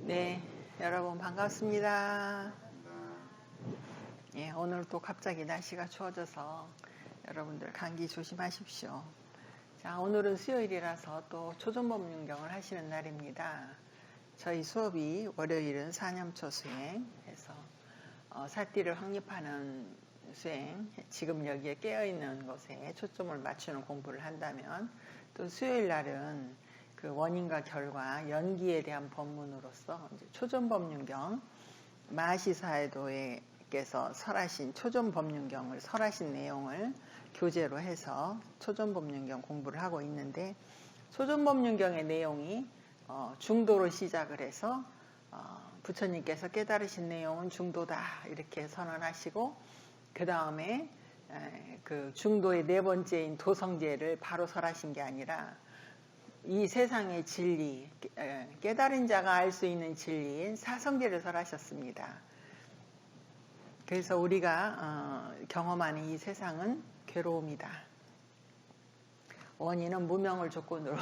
네, 여러분 반갑습니다. 예, 오늘 또 갑자기 날씨가 추워져서 여러분들 감기 조심하십시오. 자, 오늘은 수요일이라서 또 초전법륜경을 하시는 날입니다. 저희 수업이 월요일은 사념초 수행해서 살띠를 확립하는 수행, 지금 여기에 깨어있는 것에 초점을 맞추는 공부를 한다면, 또 수요일 날은 그 원인과 결과, 연기에 대한 법문으로서 초전법륜경, 마하시사에도께서 설하신 초전법륜경을 설하신 내용을 교재로 해서 초전법륜경 공부를 하고 있는데, 초전법륜경의 내용이 중도로 시작을 해서 부처님께서 깨달으신 내용은 중도다 이렇게 선언하시고, 그 다음에 그 중도의 네 번째인 도성제를 바로 설하신 게 아니라 이 세상의 진리, 깨달은 자가 알 수 있는 진리인 사성제를 설하셨습니다. 그래서 우리가 경험하는 이 세상은 괴로움이다. 원인은 무명을 조건으로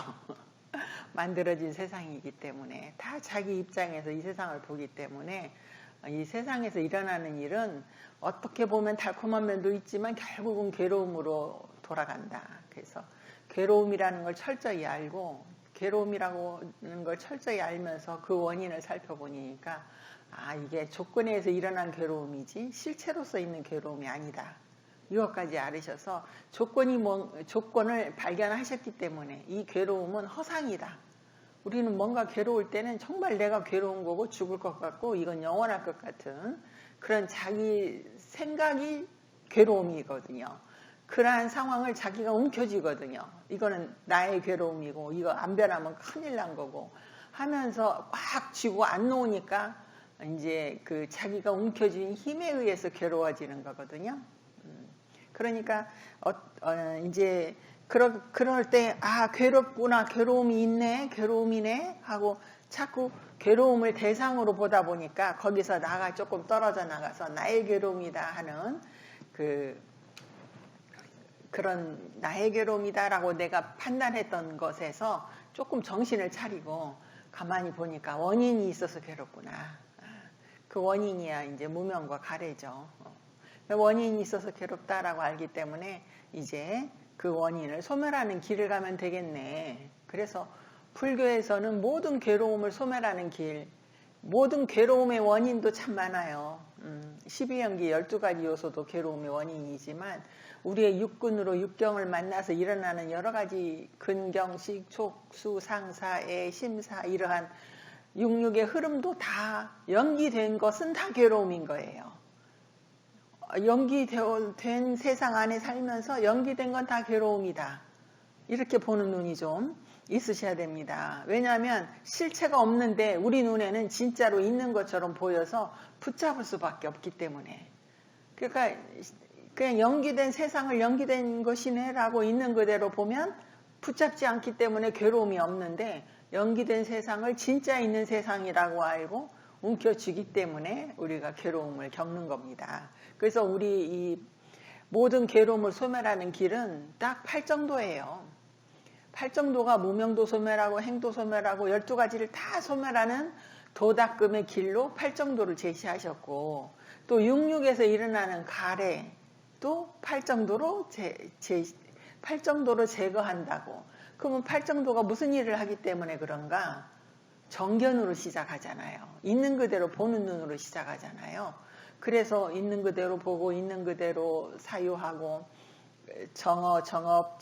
만들어진 세상이기 때문에, 다 자기 입장에서 이 세상을 보기 때문에 이 세상에서 일어나는 일은 어떻게 보면 달콤한 면도 있지만 결국은 괴로움으로 돌아간다. 그래서 괴로움이라는 걸 철저히 알고, 괴로움이라는 걸 철저히 알면서 그 원인을 살펴보니까 이게 조건에 의해서 일어난 괴로움이지 실체로서 있는 괴로움이 아니다. 이것까지 알으셔서 조건을 발견하셨기 때문에 이 괴로움은 허상이다. 우리는 뭔가 괴로울 때는 정말 내가 괴로운 거고 죽을 것 같고 이건 영원할 것 같은 그런 자기 생각이 괴로움이거든요. 그러한 상황을 자기가 움켜쥐거든요. 이거는 나의 괴로움이고 이거 안 변하면 큰일 난 거고 하면서 꽉 쥐고 안 놓으니까 이제 그 자기가 움켜쥔 힘에 의해서 괴로워지는 거거든요. 그러니까 이제 그럴 때 괴롭구나, 괴로움이 있네, 괴로움이네 하고 자꾸 괴로움을 대상으로 보다 보니까 거기서 나가 조금 떨어져 나가서 나의 괴로움이다 하는 그런 나의 괴로움이다라고 내가 판단했던 것에서 조금 정신을 차리고 가만히 보니까 원인이 있어서 괴롭구나. 그 원인이야 이제 무명과 가래죠. 원인이 있어서 괴롭다라고 알기 때문에 이제 그 원인을 소멸하는 길을 가면 되겠네. 그래서 불교에서는 모든 괴로움을 소멸하는 길, 모든 괴로움의 원인도 참 많아요. 12연기 12가지 요소도 괴로움의 원인이지만 우리의 육근으로 육경을 만나서 일어나는 여러 가지 근경식, 촉수, 상사, 애, 심사 이러한 육육의 흐름도 다 연기된 것은 다 괴로움인 거예요. 연기된 세상 안에 살면서 연기된 건 다 괴로움이다. 이렇게 보는 눈이 좀 있으셔야 됩니다. 왜냐하면 실체가 없는데 우리 눈에는 진짜로 있는 것처럼 보여서 붙잡을 수밖에 없기 때문에. 그러니까 그냥 연기된 세상을 연기된 것이네 라고 있는 그대로 보면 붙잡지 않기 때문에 괴로움이 없는데, 연기된 세상을 진짜 있는 세상이라고 알고 움켜쥐기 때문에 우리가 괴로움을 겪는 겁니다. 그래서 우리 이 모든 괴로움을 소멸하는 길은 딱 8정도예요. 8정도가 무명도 소멸하고 행도 소멸하고 12가지를 다 소멸하는 도닦음의 길로 8정도를 제시하셨고, 또 육육에서 일어나는 가래 또 8정도로 8정도로 제거한다고. 그러면 8정도가 무슨 일을 하기 때문에 그런가? 정견으로 시작하잖아요. 있는 그대로 보는 눈으로 시작하잖아요. 그래서 있는 그대로 보고 있는 그대로 사유하고 정어, 정업,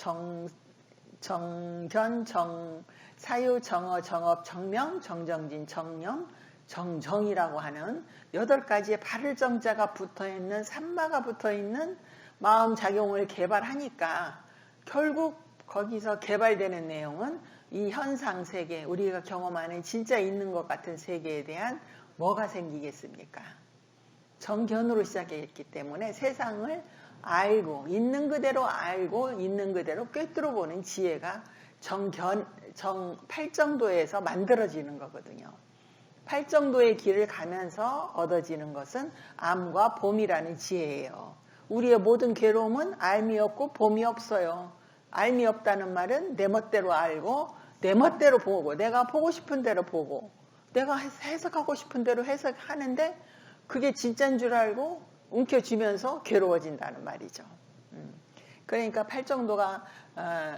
정견, 사유, 정어, 정업, 정명, 정정진, 정념, 정정이라고 하는 8가지의 발을 정자가 붙어있는, 산마가 붙어있는 마음작용을 개발하니까 결국 거기서 개발되는 내용은 이 현상세계, 우리가 경험하는 진짜 있는 것 같은 세계에 대한 뭐가 생기겠습니까? 정견으로 시작했기 때문에 세상을 알고 있는 그대로 알고 있는 그대로 꿰뚫어 보는 지혜가 8정도에서 만들어지는 거거든요. 8정도의 길을 가면서 얻어지는 것은 암과 봄이라는 지혜예요. 우리의 모든 괴로움은 알미 없고 봄이 없어요. 알미 없다는 말은 내 멋대로 알고 내 멋대로 보고 내가 보고 싶은 대로 보고 내가 해석하고 싶은 대로 해석하는데 그게 진짜인 줄 알고 움켜쥐면서 괴로워진다는 말이죠. 그러니까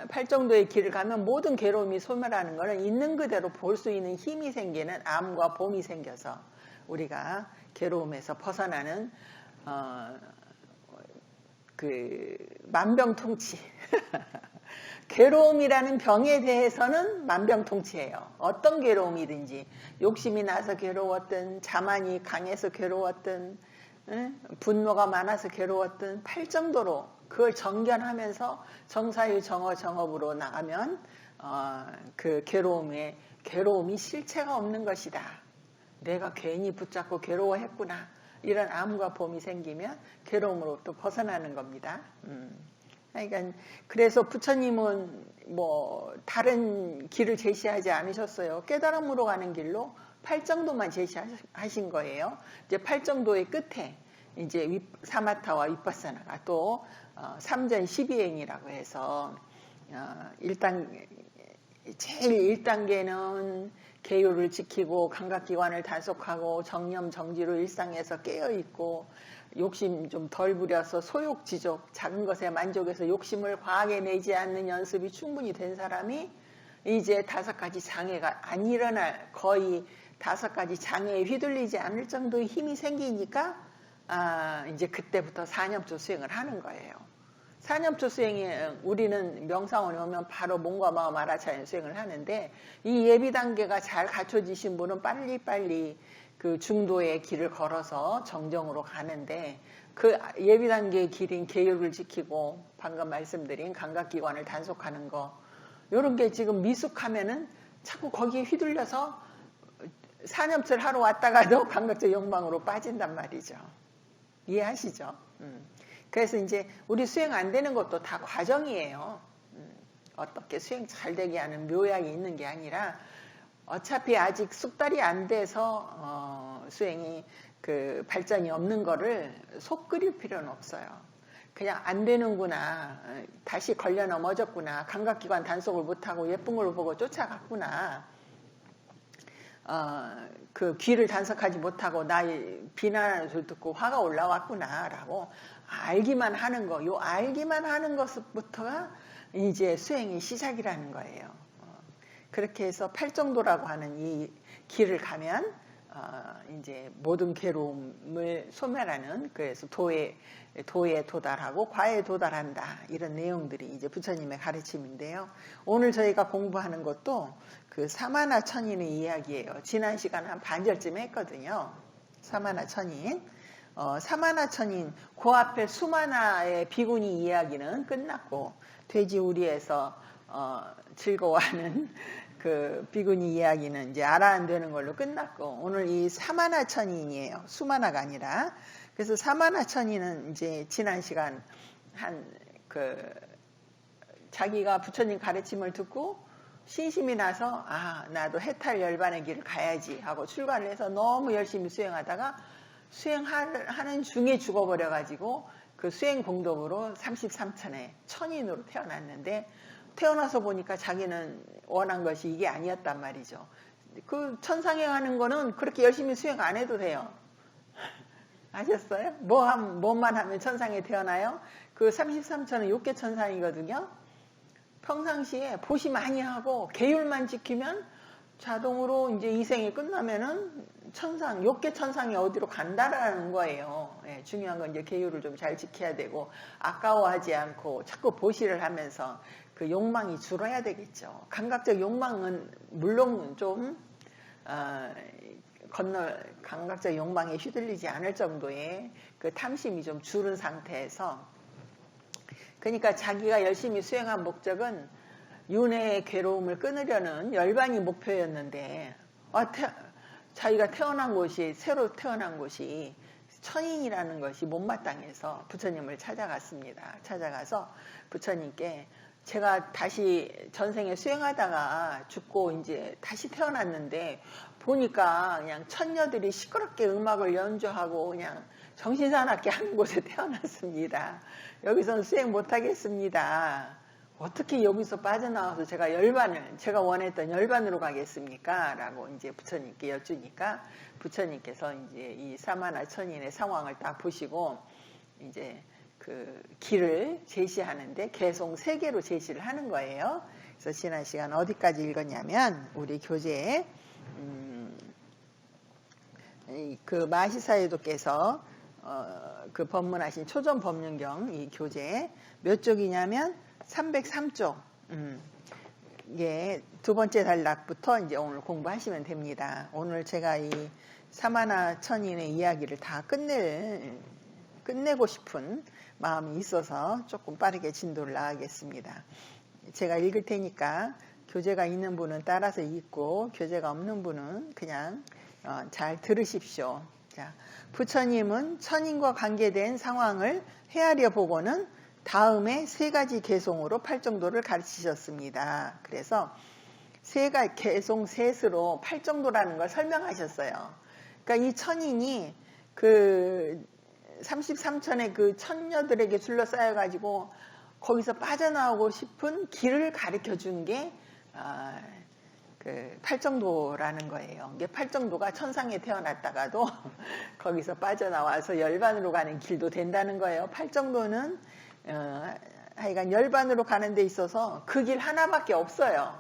팔정도의 길을 가면 모든 괴로움이 소멸하는 것은 있는 그대로 볼 수 있는 힘이 생기는 암과 봄이 생겨서 우리가 괴로움에서 벗어나는 그 만병통치 괴로움이라는 병에 대해서는 만병통치예요. 어떤 괴로움이든지 욕심이 나서 괴로웠든 자만이 강해서 괴로웠든 분노가 많아서 괴로웠든 팔정도로 그걸 정견하면서 정사유 정어정업으로 나가면 그 괴로움이 실체가 없는 것이다. 내가 괜히 붙잡고 괴로워했구나. 이런 암과 봄이 생기면 괴로움으로부터 벗어나는 겁니다. 그러니까 그래서 부처님은 뭐 다른 길을 제시하지 않으셨어요. 깨달음으로 가는 길로 팔정도만 제시하신 거예요. 이제 팔정도의 끝에 이제 사마타와 위파사나가 또 삼전 12행이라고 해서 제일 1단계는 계율을 지키고 감각기관을 단속하고 정념 정지로 일상에서 깨어있고 욕심 좀 덜 부려서 소욕지족 작은 것에 만족해서 욕심을 과하게 내지 않는 연습이 충분히 된 사람이 이제 5가지 장애가 안 일어날 거의 5가지 장애에 휘둘리지 않을 정도의 힘이 생기니까 이제 그때부터 사념조 수행을 하는 거예요. 사념조 수행에 우리는 명상원에 오면 바로 몸과 마음 알아차리는 수행을 하는데 이 예비 단계가 잘 갖춰지신 분은 빨리빨리 그 중도의 길을 걸어서 정정으로 가는데 그 예비 단계의 길인 계율을 지키고 방금 말씀드린 감각기관을 단속하는 거 이런 게 지금 미숙하면은 자꾸 거기에 휘둘려서 사념철 하러 왔다가도 감각적 욕망으로 빠진단 말이죠. 이해하시죠? 그래서 이제 우리 수행 안 되는 것도 다 과정이에요. 어떻게 수행 잘 되게 하는 묘약이 있는 게 아니라 어차피 아직 숙달이 안 돼서 수행이 그 발전이 없는 거를 속 끓일 필요는 없어요. 그냥 안 되는구나. 다시 걸려 넘어졌구나. 감각기관 단속을 못하고 예쁜 걸 보고 쫓아갔구나. 그 귀를 단속하지 못하고 나의 비난을 듣고 화가 올라왔구나 라고 알기만 하는 거, 요 알기만 하는 것부터가 이제 수행의 시작이라는 거예요. 그렇게 해서 팔정도라고 하는 이 길을 가면 이제 모든 괴로움을 소멸하는 그래서 도에 도달하고 과에 도달한다 이런 내용들이 이제 부처님의 가르침인데요. 오늘 저희가 공부하는 것도 그 사마나 천인의 이야기예요. 지난 시간 한 반절쯤 했거든요. 사마나 천인. 사마나 천인 그 앞에 수마나의 비구니 이야기는 끝났고 돼지우리에서 즐거워하는 그 비구니 이야기는 이제 아라한 되는 걸로 끝났고 오늘 이 사마나 천인이에요. 수마나가 아니라. 그래서 사마나 천인은 이제 지난 시간 자기가 부처님 가르침을 듣고 신심이 나서 나도 해탈 열반의 길을 가야지 하고 출가를 해서 너무 열심히 수행하다가 수행하는 중에 죽어버려가지고 그 수행 공덕으로 33천에 천인으로 태어났는데 태어나서 보니까 자기는 원한 것이 이게 아니었단 말이죠. 그 천상에 가는 거는 그렇게 열심히 수행 안 해도 돼요. 아셨어요? 뭐만 하면 천상에 태어나요? 그 33천은 욕계 천상이거든요. 평상시에 보시 많이 하고 계율만 지키면 자동으로 이제 이 생이 끝나면은 천상, 욕계 천상이 어디로 간다라는 거예요. 예, 중요한 건 이제 계율을 좀 잘 지켜야 되고 아까워하지 않고 자꾸 보시를 하면서 그 욕망이 줄어야 되겠죠. 감각적 욕망은 물론 좀 감각적 욕망에 휘둘리지 않을 정도의 그 탐심이 좀 줄은 상태에서 그러니까 자기가 열심히 수행한 목적은 윤회의 괴로움을 끊으려는 열반이 목표였는데 자기가 태어난 곳이 새로 태어난 곳이 천인이라는 것이 못마땅해서 부처님을 찾아갔습니다. 찾아가서 부처님께 제가 다시 전생에 수행하다가 죽고 이제 다시 태어났는데 보니까 그냥 천녀들이 시끄럽게 음악을 연주하고 그냥 정신사납게 하는 곳에 태어났습니다. 여기서는 수행 못하겠습니다. 어떻게 여기서 빠져나와서 제가 원했던 열반으로 가겠습니까? 라고 이제 부처님께 여쭈니까 부처님께서 이제 이 사마나 천인의 상황을 딱 보시고 이제 그 길을 제시하는데 개송 3개로 제시를 하는 거예요. 그래서 지난 시간 어디까지 읽었냐면 우리 교재에 그 마시사유도께서 그 법문하신 초전법륜경 이 교재에 몇 쪽이냐면 303쪽. 이게 두 번째 단락부터 이제 오늘 공부하시면 됩니다. 오늘 제가 이 사마나 천인의 이야기를 다 끝내고 싶은 마음이 있어서 조금 빠르게 진도를 나가겠습니다. 제가 읽을 테니까 교재가 있는 분은 따라서 읽고 교재가 없는 분은 그냥 잘 들으십시오. 자, 부처님은 천인과 관계된 상황을 헤아려 보고는 다음에 3가지 개송으로 팔정도를 가르치셨습니다. 그래서 개송 셋으로 팔정도라는 걸 설명하셨어요. 그러니까 이 천인이 그 33천의 그 천녀들에게 둘러싸여가지고 거기서 빠져나오고 싶은 길을 가르쳐 준 게 그 팔정도라는 거예요. 이게 팔정도가 천상에 태어났다가도 거기서 빠져나와서 열반으로 가는 길도 된다는 거예요. 팔정도는 하여간 열반으로 가는 데 있어서 그 길 하나밖에 없어요.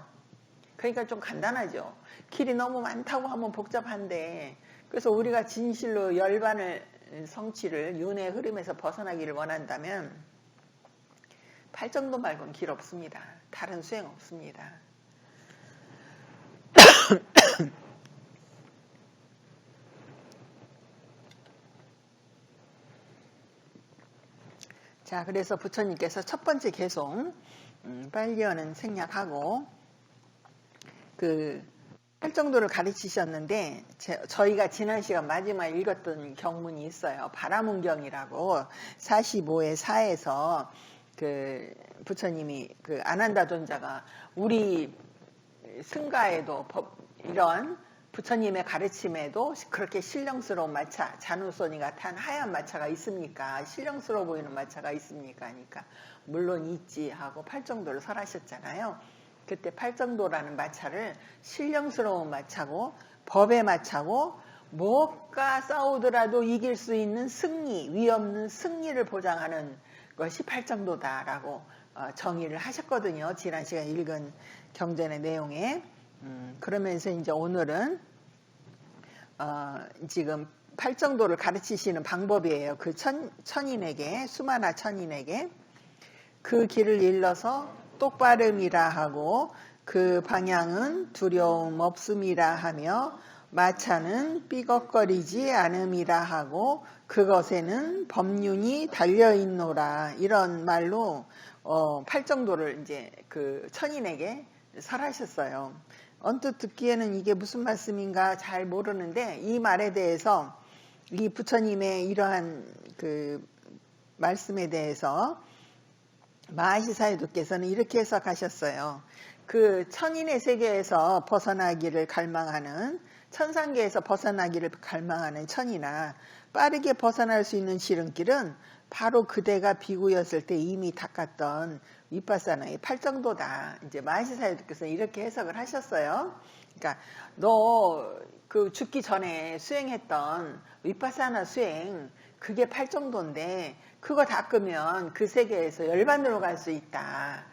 그러니까 좀 간단하죠. 길이 너무 많다고 하면 복잡한데 그래서 우리가 진실로 열반을 성취를 윤회의 흐름에서 벗어나기를 원한다면 팔정도 말고는 길 없습니다. 다른 수행 없습니다. 자, 그래서 부처님께서 첫 번째 개송 빨리어는 생략하고 그 팔정도를 가르치셨는데 저희가 지난 시간 마지막에 읽었던 경문이 있어요. 바라문경이라고 45의 4에서 그 부처님이 그 아난다 존자가 우리 승가에도 이런 부처님의 가르침에도 그렇게 신령스러운 마차, 잔우소니가 탄 하얀 마차가 있습니까? 신령스러워 보이는 마차가 있습니까? 하니까 물론 있지 하고 팔정도를 설하셨잖아요. 그때 팔정도라는 마차를 신령스러운 마차고 법의 마차고 뭐가 싸우더라도 이길 수 있는 승리, 위없는 승리를 보장하는 것이 팔정도다라고 정의를 하셨거든요. 지난 시간 읽은 경전의 내용에. 그러면서 이제 오늘은 지금 팔정도를 가르치시는 방법이에요. 그 천인에게, 수마나 천인에게 그 길을 일러서 똑바름이라 하고 그 방향은 두려움 없음이라 하며 마차는 삐걱거리지 않음이라 하고 그것에는 법륜이 달려있노라. 이런 말로 팔정도를 이제 그 천인에게 설하셨어요. 언뜻 듣기에는 이게 무슨 말씀인가 잘 모르는데 이 말에 대해서 이 부처님의 이러한 그 말씀에 대해서 마하시사유도께서는 이렇게 해석하셨어요. 그 천인의 세계에서 벗어나기를 갈망하는 천상계에서 벗어나기를 갈망하는 천이나 빠르게 벗어날 수 있는 지름길은 바로 그대가 비구였을 때 이미 닦았던 위파사나의 팔정도다. 이제 마하시사유도께서 이렇게 해석을 하셨어요. 그러니까 너 그 죽기 전에 수행했던 위파사나 수행 그게 팔정도인데 그거 닦으면 그 세계에서 열반으로 갈 수 있다.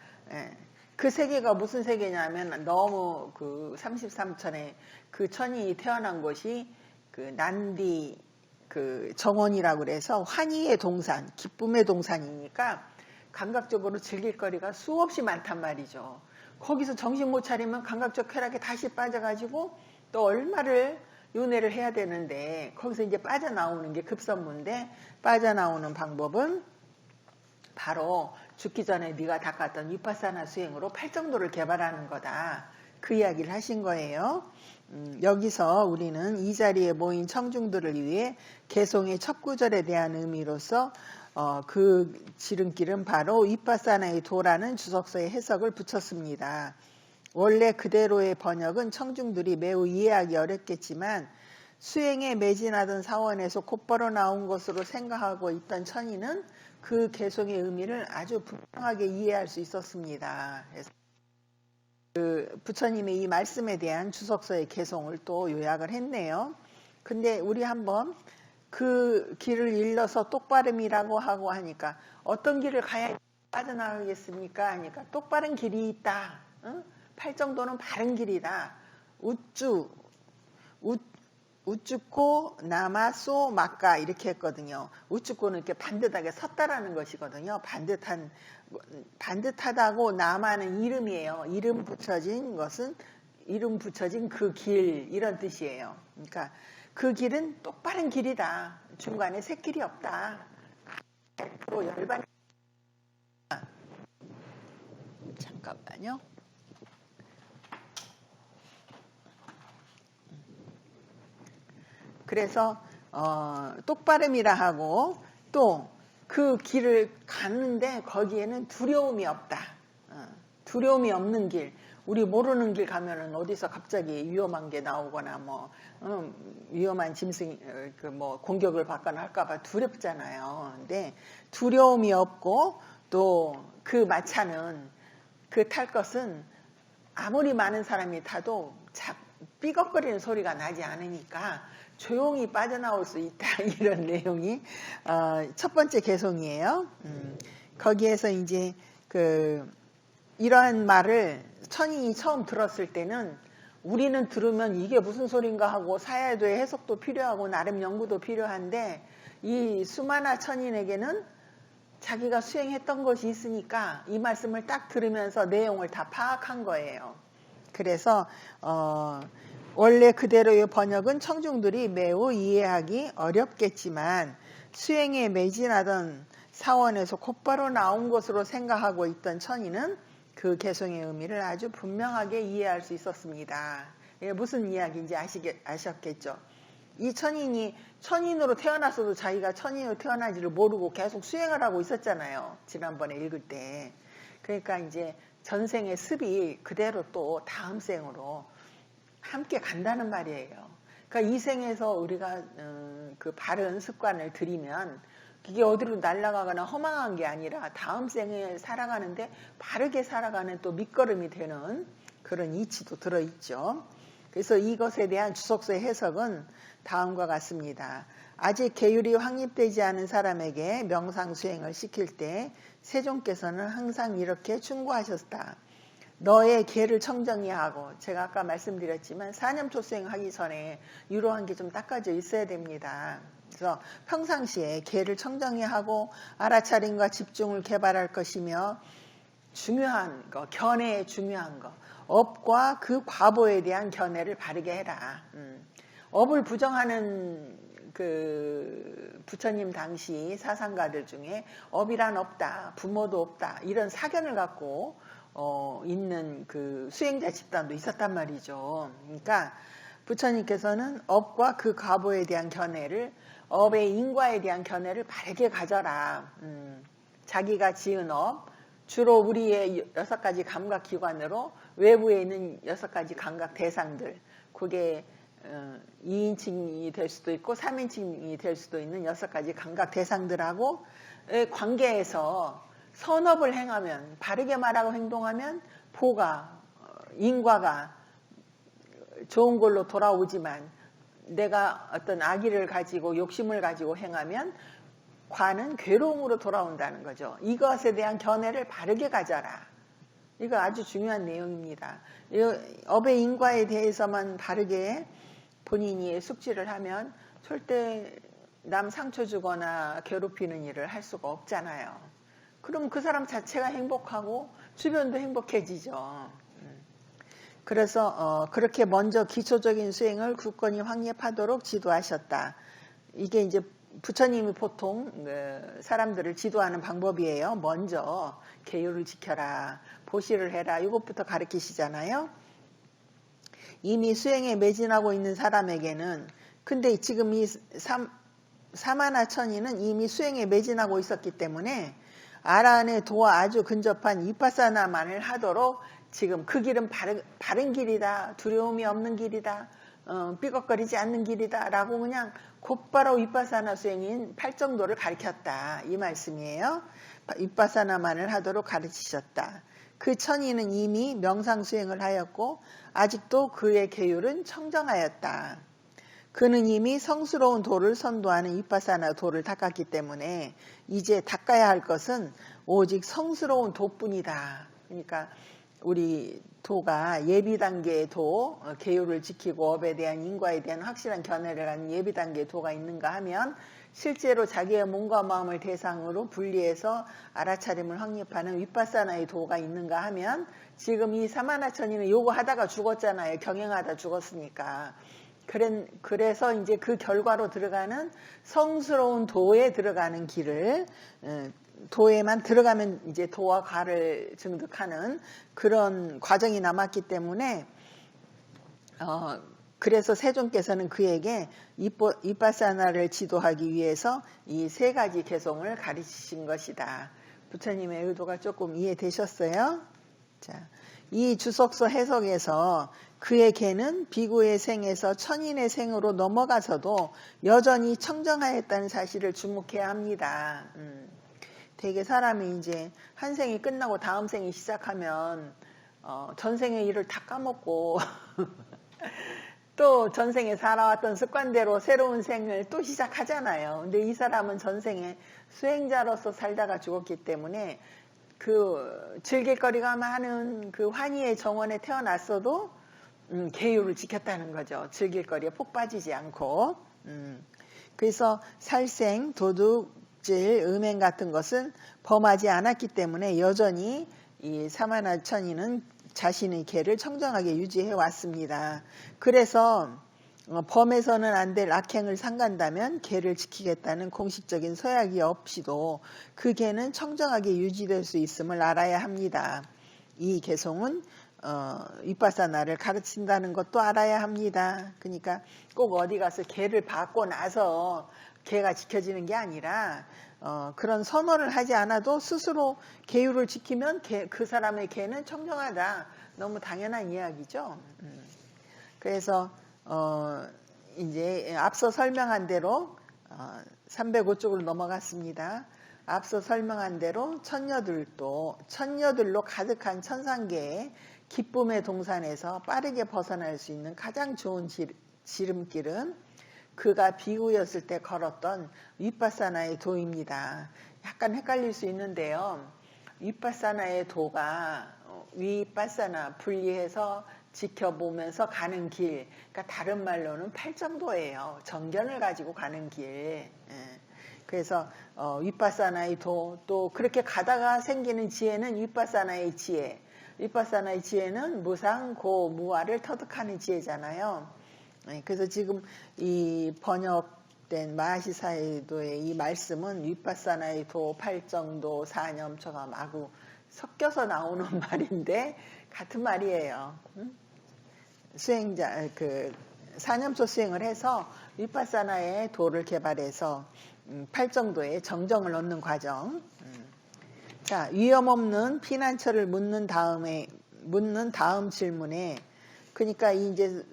그 세계가 무슨 세계냐면 너무 그 33천에 그 천이 태어난 곳이 그 난디 그 정원이라고 그래서 환희의 동산, 기쁨의 동산이니까 감각적으로 즐길 거리가 수없이 많단 말이죠. 거기서 정신 못 차리면 감각적 쾌락에 다시 빠져가지고 또 얼마를 윤회를 해야 되는데 거기서 이제 빠져나오는 게 급선무인데 빠져나오는 방법은 바로 죽기 전에 네가 닦았던 위파사나 수행으로 팔정도를 개발하는 거다. 그 이야기를 하신 거예요. 여기서 우리는 이 자리에 모인 청중들을 위해 개송의 첫 구절에 대한 의미로서 그 지름길은 바로 위파사나의 도라는 주석서의 해석을 붙였습니다. 원래 그대로의 번역은 청중들이 매우 이해하기 어렵겠지만 수행에 매진하던 사원에서 곧바로 나온 것으로 생각하고 있던 천인은 그 개송의 의미를 아주 분명하게 이해할 수 있었습니다. 그래서 그 부처님의 이 말씀에 대한 주석서의 개송을 또 요약을 했네요. 근데 우리 한번 그 길을 일러서 똑바름이라고 하고 하니까 어떤 길을 가야 빠져나가겠습니까? 하니까 똑바른 길이 있다. 응? 팔정도는 바른 길이다. 우쭈꼬 나마소 막가 이렇게 했거든요. 우쭈꼬는 이렇게 반듯하게 섰다라는 것이거든요. 반듯하다고 나마는 이름이에요. 이름 붙여진 것은 이름 붙여진 그 길 이런 뜻이에요. 그러니까 그 길은 똑바른 길이다. 중간에 새길이 없다. 또 열반 잠깐만요. 그래서 똑바름이라 하고 또 그 길을 갔는데 거기에는 두려움이 없다. 두려움이 없는 길. 우리 모르는 길 가면은 어디서 갑자기 위험한 게 나오거나 뭐 위험한 짐승 뭐 공격을 받거나 할까봐 두렵잖아요. 근데 두려움이 없고 또 그 마차는 그 탈 것은 아무리 많은 사람이 타도 삐걱거리는 소리가 나지 않으니까 조용히 빠져나올 수 있다. 이런 내용이 첫 번째 개송이에요. 거기에서 이제 이러한 말을 천인이 처음 들었을 때는 우리는 들으면 이게 무슨 소린가 하고 사야도의 해석도 필요하고 나름 연구도 필요한데 이 수마나 천인에게는 자기가 수행했던 것이 있으니까 이 말씀을 딱 들으면서 내용을 다 파악한 거예요. 그래서 원래 그대로의 번역은 청중들이 매우 이해하기 어렵겠지만 수행에 매진하던 사원에서 곧바로 나온 것으로 생각하고 있던 천인은 그 개송의 의미를 아주 분명하게 이해할 수 있었습니다. 이게 무슨 이야기인지 아셨겠죠? 이 천인이 천인으로 태어났어도 자기가 천인으로 태어나지를 모르고 계속 수행을 하고 있었잖아요. 지난번에 읽을 때. 그러니까 이제 전생의 습이 그대로 또 다음 생으로 함께 간다는 말이에요. 그러니까 이 생에서 우리가 그 바른 습관을 들이면 그게 어디로 날아가거나 허망한 게 아니라 다음 생에 살아가는데 바르게 살아가는 또 밑거름이 되는 그런 이치도 들어있죠. 그래서 이것에 대한 주석서의 해석은 다음과 같습니다. 아직 계율이 확립되지 않은 사람에게 명상수행을 시킬 때 세종께서는 항상 이렇게 충고하셨다. 너의 계를 청정히 하고, 제가 아까 말씀드렸지만 사념초 수행하기 전에 유로한 게 좀 닦아져 있어야 됩니다. 그래서 평상시에 계를 청정히 하고 알아차림과 집중을 개발할 것이며 중요한 거, 견해의 중요한 거, 업과 그 과보에 대한 견해를 바르게 해라. 업을 부정하는 그 부처님 당시 사상가들 중에 업이란 없다, 부모도 없다 이런 사견을 갖고 있는 그 수행자 집단도 있었단 말이죠. 그러니까 부처님께서는 업과 그 과보에 대한 견해를, 업의 인과에 대한 견해를 바르게 가져라. 자기가 지은 업, 주로 우리의 6가지 감각기관으로 외부에 있는 6가지 감각 대상들, 그게 2인칭이 될 수도 있고 3인칭이 될 수도 있는 6가지 감각 대상들하고 관계에서 선업을 행하면, 바르게 말하고 행동하면 보가, 인과가 좋은 걸로 돌아오지만 내가 어떤 악의를 가지고 욕심을 가지고 행하면 과는 괴로움으로 돌아온다는 거죠. 이것에 대한 견해를 바르게 가져라. 이거 아주 중요한 내용입니다. 업의 인과에 대해서만 바르게 본인이 숙지를 하면 절대 남 상처 주거나 괴롭히는 일을 할 수가 없잖아요. 그럼 그 사람 자체가 행복하고 주변도 행복해지죠. 그래서 그렇게 먼저 기초적인 수행을 굳건히 확립하도록 지도하셨다. 이게 이제 부처님이 보통 사람들을 지도하는 방법이에요. 먼저 계율을 지켜라, 보시를 해라, 이것부터 가르치시잖아요. 이미 수행에 매진하고 있는 사람에게는, 근데 지금 이 사마나 천인은 이미 수행에 매진하고 있었기 때문에 아라한의 도와 아주 근접한 위파사나만을 하도록 지금 그 길은 바른 길이다, 두려움이 없는 길이다, 삐걱거리지 않는 길이다라고 그냥 곧바로 윗바사나 수행인 팔정도를 가르쳤다. 이 말씀이에요. 윗바사나만을 하도록 가르치셨다. 그 천인은 이미 명상수행을 하였고 아직도 그의 계율은 청정하였다. 그는 이미 성스러운 도를 선도하는 윗바사나 도를 닦았기 때문에 이제 닦아야 할 것은 오직 성스러운 도뿐이다. 그러니까 우리 도가 예비단계의 도, 계율을 지키고 업에 대한 인과에 대한 확실한 견해를 갖는 예비단계의 도가 있는가 하면 실제로 자기의 몸과 마음을 대상으로 분리해서 알아차림을 확립하는 윗바사나의 도가 있는가 하면 지금 이 사마나천이는 요거 하다가 죽었잖아요. 경영하다 죽었으니까. 그래서 이제 그 결과로 들어가는 성스러운 도에 들어가는 길을 도에만 들어가면 이제 도와 과를 증득하는 그런 과정이 남았기 때문에 그래서 세존께서는 그에게 윗바사나를 지도하기 위해서 이 세 가지 개송을 가르치신 것이다. 부처님의 의도가 조금 이해되셨어요? 자, 이 주석서 해석에서 그의 개는 비구의 생에서 천인의 생으로 넘어가서도 여전히 청정하였다는 사실을 주목해야 합니다. 되게 사람이 이제 한 생이 끝나고 다음 생이 시작하면 전생의 일을 다 까먹고 또 전생에 살아왔던 습관대로 새로운 생을 또 시작하잖아요. 근데 이 사람은 전생에 수행자로서 살다가 죽었기 때문에 그 즐길 거리가 많은 그 환희의 정원에 태어났어도 계율을 지켰다는 거죠. 즐길 거리에 폭 빠지지 않고. 그래서 살생, 도둑질, 음행 같은 것은 범하지 않았기 때문에 여전히 이 사마나천이는 자신의 계를 청정하게 유지해 왔습니다. 그래서 범해서는 안 될 악행을 삼간다면 계를 지키겠다는 공식적인 서약이 없이도 그 계는 청정하게 유지될 수 있음을 알아야 합니다. 이 개송은 윗바사나를 가르친다는 것도 알아야 합니다. 그러니까 꼭 어디 가서 계를 받고 나서 계가 지켜지는 게 아니라 그런 선언을 하지 않아도 스스로 계율을 지키면 그 사람의 계는 청정하다. 너무 당연한 이야기죠. 그래서 이제 앞서 설명한 대로 305쪽으로 넘어갔습니다. 앞서 설명한 대로 천녀들로 가득한 천상계의 기쁨의 동산에서 빠르게 벗어날 수 있는 가장 좋은 지름길은 그가 비구였을 때 걸었던 윗바사나의 도입니다. 약간 헷갈릴 수 있는데요. 윗바사나의 도가 윗바사나 분리해서 지켜보면서 가는 길, 그러니까 다른 말로는 팔정도예요. 정견을 가지고 가는 길. 그래서 윗바사나의 도, 또 그렇게 가다가 생기는 지혜는 윗바사나의 지혜. 윗바사나의 지혜는 무상, 고, 무아를 터득하는 지혜잖아요. 그래서 지금 이 번역된 마하시사이도의 이 말씀은 윗바사나의 도, 팔정도, 사념처가 마구 섞여서 나오는 말인데 같은 말이에요. 수행자, 사념초 수행을 해서 윗바사나의 도를 개발해서 팔정도의 정정을 얻는 과정. 자, 위험 없는 피난처를 묻는 다음 질문에, 그러니까 이제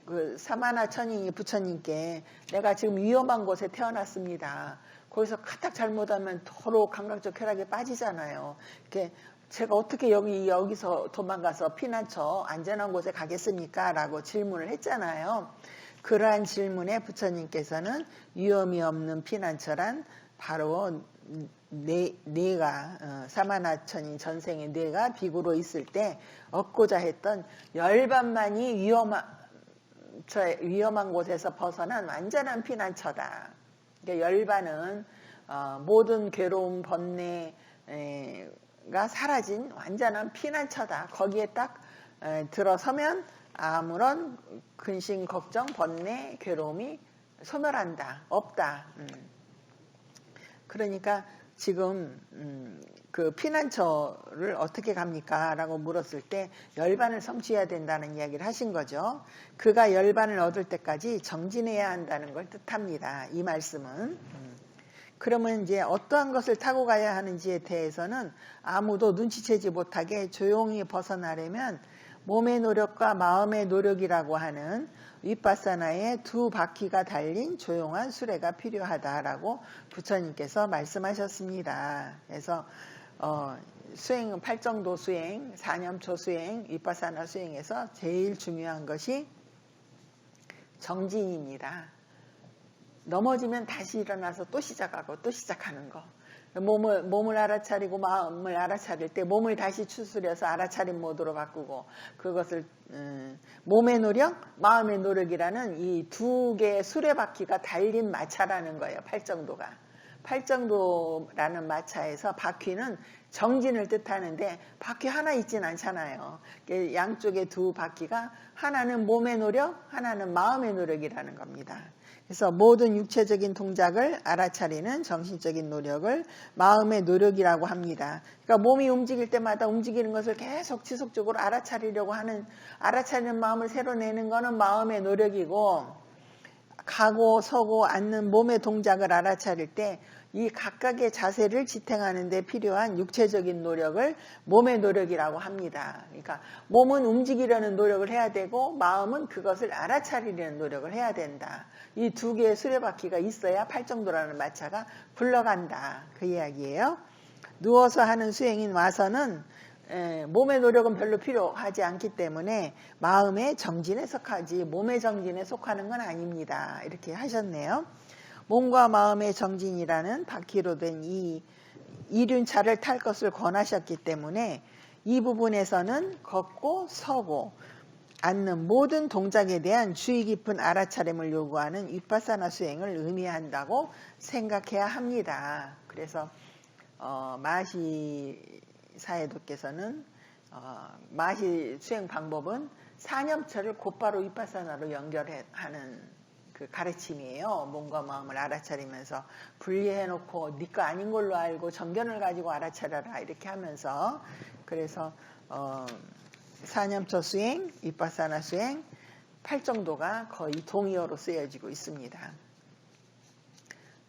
그 사마나천이 부처님께 내가 지금 위험한 곳에 태어났습니다. 거기서 카딱 잘못하면 도로 감각적 쾌락에 빠지잖아요. 이렇게 제가 어떻게 여기서 도망가서 피난처 안전한 곳에 가겠습니까? 라고 질문을 했잖아요. 그러한 질문에 부처님께서는 위험이 없는 피난처란 바로 내가 사마나천인 전생의 내가 비구로 있을 때 얻고자 했던 열반만이 위험한 곳에서 벗어난 완전한 피난처다. 그러니까 열반은 모든 괴로움, 번뇌가 사라진 완전한 피난처다. 거기에 딱 들어서면 아무런 근심, 걱정, 번뇌, 괴로움이 소멸한다. 없다. 그러니까 지금 그 피난처를 어떻게 갑니까? 라고 물었을 때 열반을 성취해야 된다는 이야기를 하신 거죠. 그가 열반을 얻을 때까지 정진해야 한다는 걸 뜻합니다. 이 말씀은. 그러면 이제 어떠한 것을 타고 가야 하는지에 대해서는 아무도 눈치채지 못하게 조용히 벗어나려면 몸의 노력과 마음의 노력이라고 하는 윗바사나에 두 바퀴가 달린 조용한 수레가 필요하다라고 부처님께서 말씀하셨습니다. 그래서 수행은 팔정도 수행, 사념초 수행, 윗바사나 수행에서 제일 중요한 것이 정진입니다. 넘어지면 다시 일어나서 또 시작하고 또 시작하는 거. 몸을 알아차리고 마음을 알아차릴 때 몸을 다시 추스려서 알아차림 모드로 바꾸고, 그것을 몸의 노력, 마음의 노력이라는 이 두 개의 수레바퀴가 달린 마차라는 거예요. 팔정도가. 팔정도라는 마차에서 바퀴는 정진을 뜻하는데 바퀴 하나 있진 않잖아요. 양쪽의 두 바퀴가 하나는 몸의 노력, 하나는 마음의 노력이라는 겁니다. 그래서 모든 육체적인 동작을 알아차리는 정신적인 노력을 마음의 노력이라고 합니다. 그러니까 몸이 움직일 때마다 움직이는 것을 계속 지속적으로 알아차리려고 하는, 알아차리는 마음을 새로 내는 것은 마음의 노력이고, 가고 서고 앉는 몸의 동작을 알아차릴 때 이 각각의 자세를 지탱하는 데 필요한 육체적인 노력을 몸의 노력이라고 합니다. 그러니까 몸은 움직이려는 노력을 해야 되고 마음은 그것을 알아차리려는 노력을 해야 된다. 이 두 개의 수레바퀴가 있어야 팔정도라는 마차가 굴러간다. 그 이야기예요. 누워서 하는 수행인 와서는 몸의 노력은 별로 필요하지 않기 때문에 마음의 정진에 속하지 몸의 정진에 속하는 건 아닙니다. 이렇게 하셨네요. 몸과 마음의 정진이라는 바퀴로 된 이 이륜차를 탈 것을 권하셨기 때문에 이 부분에서는 걷고 서고 앉는 모든 동작에 대한 주의 깊은 알아차림을 요구하는 윗바사나 수행을 의미한다고 생각해야 합니다. 그래서 마시 사해도께서는 마시 수행 방법은 사념처를 곧바로 윗바사나로 연결하는 그 가르침이에요. 몸과 마음을 알아차리면서 분리해놓고 네 거 아닌 걸로 알고 정견을 가지고 알아차려라 이렇게 하면서, 그래서 사념처 수행, 윗바사나 수행, 팔정도가 거의 동의어로 쓰여지고 있습니다.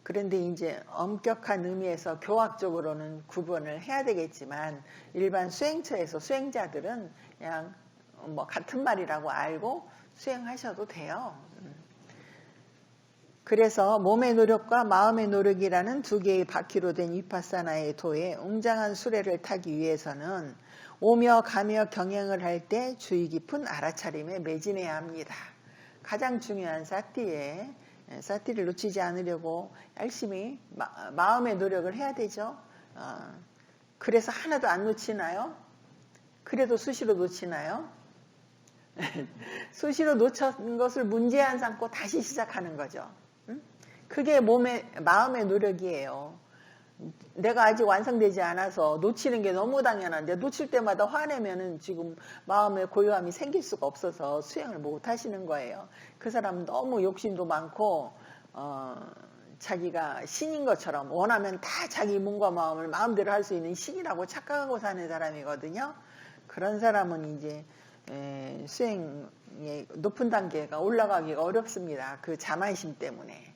그런데 이제 엄격한 의미에서 교학적으로는 구분을 해야 되겠지만 일반 수행처에서 수행자들은 그냥 같은 말이라고 알고 수행하셔도 돼요. 그래서 몸의 노력과 마음의 노력이라는 두 개의 바퀴로 된 윗바사나의 도에 웅장한 수레를 타기 위해서는 오며 가며 경행을 할 때 주의 깊은 알아차림에 매진해야 합니다. 가장 중요한 사티를 놓치지 않으려고 열심히 마음의 노력을 해야 되죠. 그래서 하나도 안 놓치나요? 그래도 수시로 놓치나요? 수시로 놓친 것을 문제 안 삼고 다시 시작하는 거죠. 그게 마음의 노력이에요. 내가 아직 완성되지 않아서 놓치는 게 너무 당연한데 놓칠 때마다 화내면은 지금 마음의 고요함이 생길 수가 없어서 수행을 못 하시는 거예요. 그 사람은 너무 욕심도 많고 자기가 신인 것처럼 원하면 다 자기 몸과 마음을 마음대로 할 수 있는 신이라고 착각하고 사는 사람이거든요. 그런 사람은 이제 수행의 높은 단계가 올라가기가 어렵습니다. 그 자만심 때문에.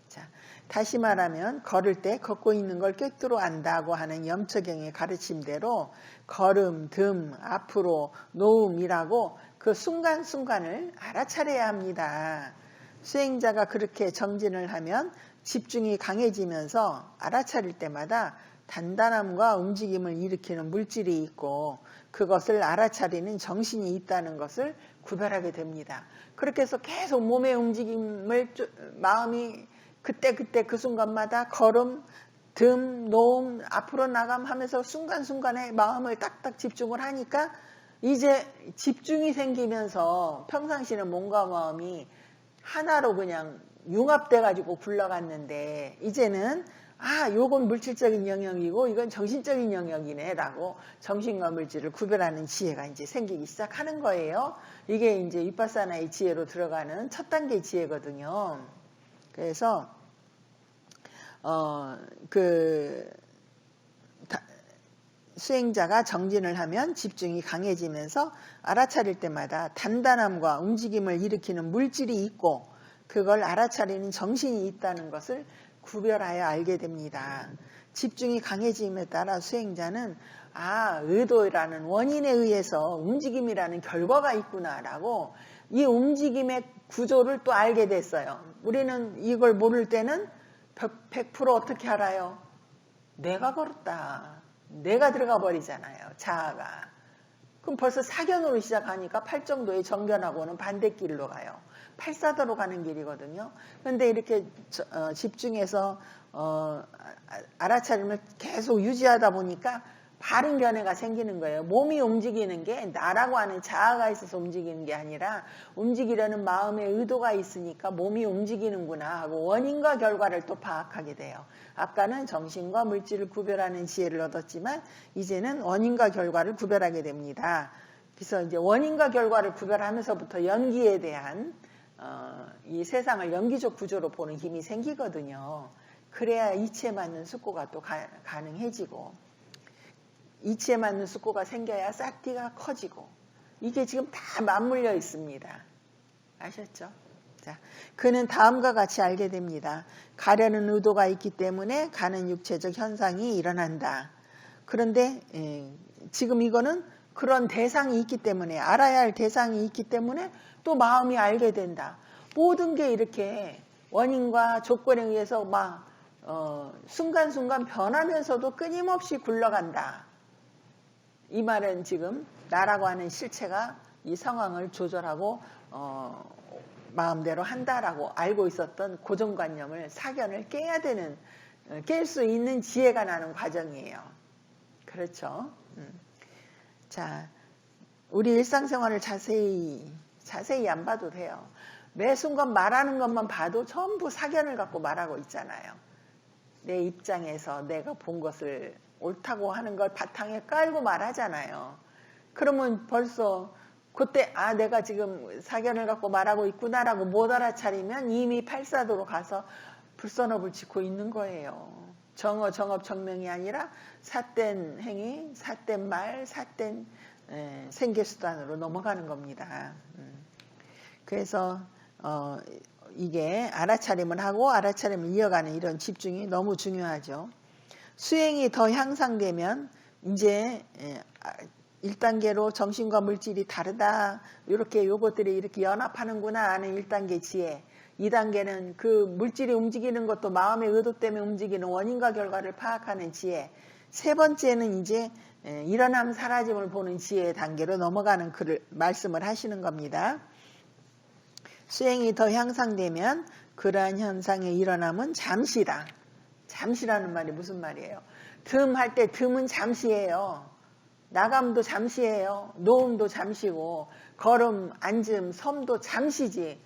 자, 다시 말하면 걸을 때 걷고 있는 걸 꿰뚫어 안다고 하는 염처경의 가르침대로 걸음, 듬, 앞으로, 놓음이라고 그 순간순간을 알아차려야 합니다. 수행자가 그렇게 정진을 하면 집중이 강해지면서 알아차릴 때마다 단단함과 움직임을 일으키는 물질이 있고 그것을 알아차리는 정신이 있다는 것을 구별하게 됩니다. 그렇게 해서 계속 몸의 움직임을 마음이 그때 그 순간마다 걸음, 듬, 놓음, 앞으로 나감 하면서 순간순간에 마음을 딱딱 집중을 하니까 이제 집중이 생기면서 평상시는 몸과 마음이 하나로 그냥 융합돼 가지고 굴러갔는데 이제는 요건 물질적인 영역이고 이건 정신적인 영역이네 라고 정신과 물질을 구별하는 지혜가 이제 생기기 시작하는 거예요. 이게 이제 윗바사나의 지혜로 들어가는 첫 단계 지혜거든요. 그래서 수행자가 정진을 하면 집중이 강해지면서 알아차릴 때마다 단단함과 움직임을 일으키는 물질이 있고 그걸 알아차리는 정신이 있다는 것을 구별하여 알게 됩니다. 집중이 강해짐에 따라 수행자는 의도라는 원인에 의해서 움직임이라는 결과가 있구나라고 이 움직임의 구조를 또 알게 됐어요. 우리는 이걸 모를 때는 100% 어떻게 알아요? 내가 걸었다. 내가 들어가 버리잖아요. 자아가. 그럼 벌써 사견으로 시작하니까 팔정도의 정견하고는 반대길로 가요. 팔사도로 가는 길이거든요. 그런데 이렇게 집중해서 알아차림을 계속 유지하다 보니까 바른 견해가 생기는 거예요. 몸이 움직이는 게 나라고 하는 자아가 있어서 움직이는 게 아니라 움직이려는 마음의 의도가 있으니까 몸이 움직이는구나 하고 원인과 결과를 또 파악하게 돼요. 아까는 정신과 물질을 구별하는 지혜를 얻었지만 이제는 원인과 결과를 구별하게 됩니다. 그래서 이제 원인과 결과를 구별하면서부터 연기에 대한 이 세상을 연기적 구조로 보는 힘이 생기거든요. 그래야 이치에 맞는 숙고가 또 가능해지고 이치에 맞는 숙고가 생겨야 싹띠가 커지고 이게 지금 다 맞물려 있습니다. 아셨죠? 자, 그는 다음과 같이 알게 됩니다. 가려는 의도가 있기 때문에 가는 육체적 현상이 일어난다. 그런데 지금 이거는 그런 대상이 있기 때문에 알아야 할 대상이 있기 때문에 또 마음이 알게 된다. 모든 게 이렇게 원인과 조건에 의해서 막 순간순간 변하면서도 끊임없이 굴러간다. 이 말은 지금 나라고 하는 실체가 이 상황을 조절하고 마음대로 한다라고 알고 있었던 고정관념을 사견을 깰 수 있는 지혜가 나는 과정이에요. 그렇죠? 자, 우리 일상생활을 자세히 안 봐도 돼요. 매 순간 말하는 것만 봐도 전부 사견을 갖고 말하고 있잖아요. 내 입장에서 내가 본 것을 옳다고 하는 걸 바탕에 깔고 말하잖아요. 그러면 벌써 그때 내가 지금 사견을 갖고 말하고 있구나라고 못 알아차리면 이미 팔사도로 가서 불선업을 짓고 있는 거예요. 정업 정명이 아니라 삿된 행위, 삿된 말, 삿된 생계수단으로 넘어가는 겁니다. 그래서 이게 알아차림을 하고 알아차림을 이어가는 이런 집중이 너무 중요하죠. 수행이 더 향상되면 이제 1단계로 정신과 물질이 다르다. 요것들이 이렇게 연합하는구나 하는 1단계 지혜. 2단계는 그 물질이 움직이는 것도 마음의 의도 때문에 움직이는 원인과 결과를 파악하는 지혜. 세 번째는 이제 일어남 사라짐을 보는 지혜의 단계로 넘어가는 말씀을 하시는 겁니다. 수행이 더 향상되면 그러한 현상의 일어남은 잠시다. 잠시라는 말이 무슨 말이에요? 할 때 듬은 잠시예요. 나감도 잠시예요. 노음도 잠시고 걸음, 앉음, 섬도 잠시지.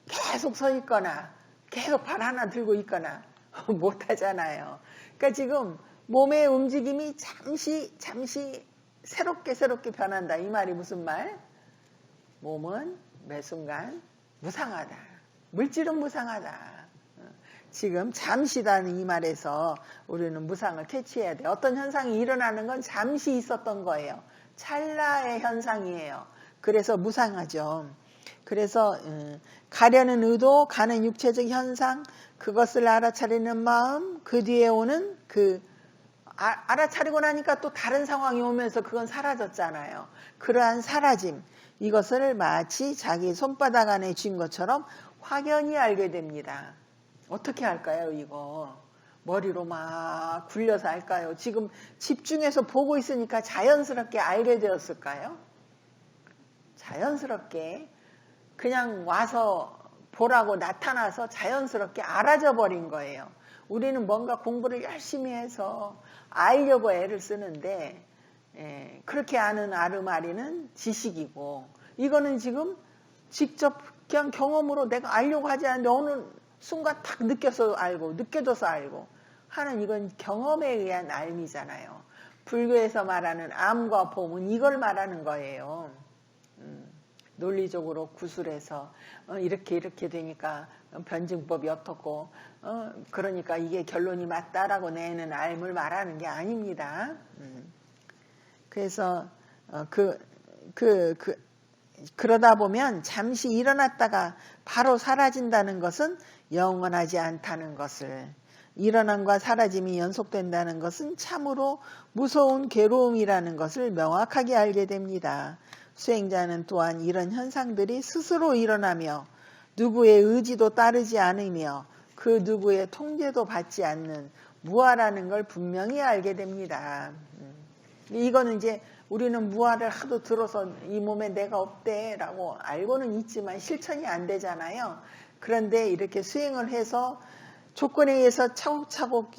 계속 서 있거나 계속 발 하나 들고 있거나 못하잖아요. 그러니까 지금 몸의 움직임이 잠시 새롭게 변한다. 이 말이 무슨 말? 몸은 매 순간 무상하다. 물질은 무상하다. 지금 잠시라는 이 말에서 우리는 무상을 캐치해야 돼. 어떤 현상이 일어나는 건 잠시 있었던 거예요. 찰나의 현상이에요. 그래서 무상하죠. 그래서 가려는 의도, 가는 육체적 현상, 그것을 알아차리는 마음, 그 뒤에 오는 알아차리고 나니까 또 다른 상황이 오면서 그건 사라졌잖아요. 그러한 사라짐, 이것을 마치 자기 손바닥 안에 쥔 것처럼 확연히 알게 됩니다. 어떻게 할까요, 이거? 머리로 막 굴려서 할까요? 지금 집중해서 보고 있으니까 자연스럽게 알게 되었을까요? 자연스럽게 그냥 와서 보라고 나타나서 자연스럽게 알아져 버린 거예요. 우리는 뭔가 공부를 열심히 해서 알려고 애를 쓰는데 그렇게 아는 아르마리는 지식이고 이거는 지금 직접 그냥 경험으로 내가 알려고 하지 않는데 어느 순간 탁 느껴서 알고 느껴져서 알고 하는 이건 경험에 의한 알미잖아요. 불교에서 말하는 암과 봄은 이걸 말하는 거예요. 논리적으로 구술해서 이렇게 되니까 변증법이 어떻고 그러니까 이게 결론이 맞다라고 내는 알을 말하는 게 아닙니다. 그래서 그러다 보면 잠시 일어났다가 바로 사라진다는 것은 영원하지 않다는 것을 일어남과 사라짐이 연속된다는 것은 참으로 무서운 괴로움이라는 것을 명확하게 알게 됩니다. 수행자는 또한 이런 현상들이 스스로 일어나며 누구의 의지도 따르지 않으며 그 누구의 통제도 받지 않는 무아라는 걸 분명히 알게 됩니다. 이거는 이제 우리는 무아를 하도 들어서 이 몸에 내가 없대라고 알고는 있지만 실천이 안 되잖아요. 그런데 이렇게 수행을 해서 조건에 의해서 차곡차곡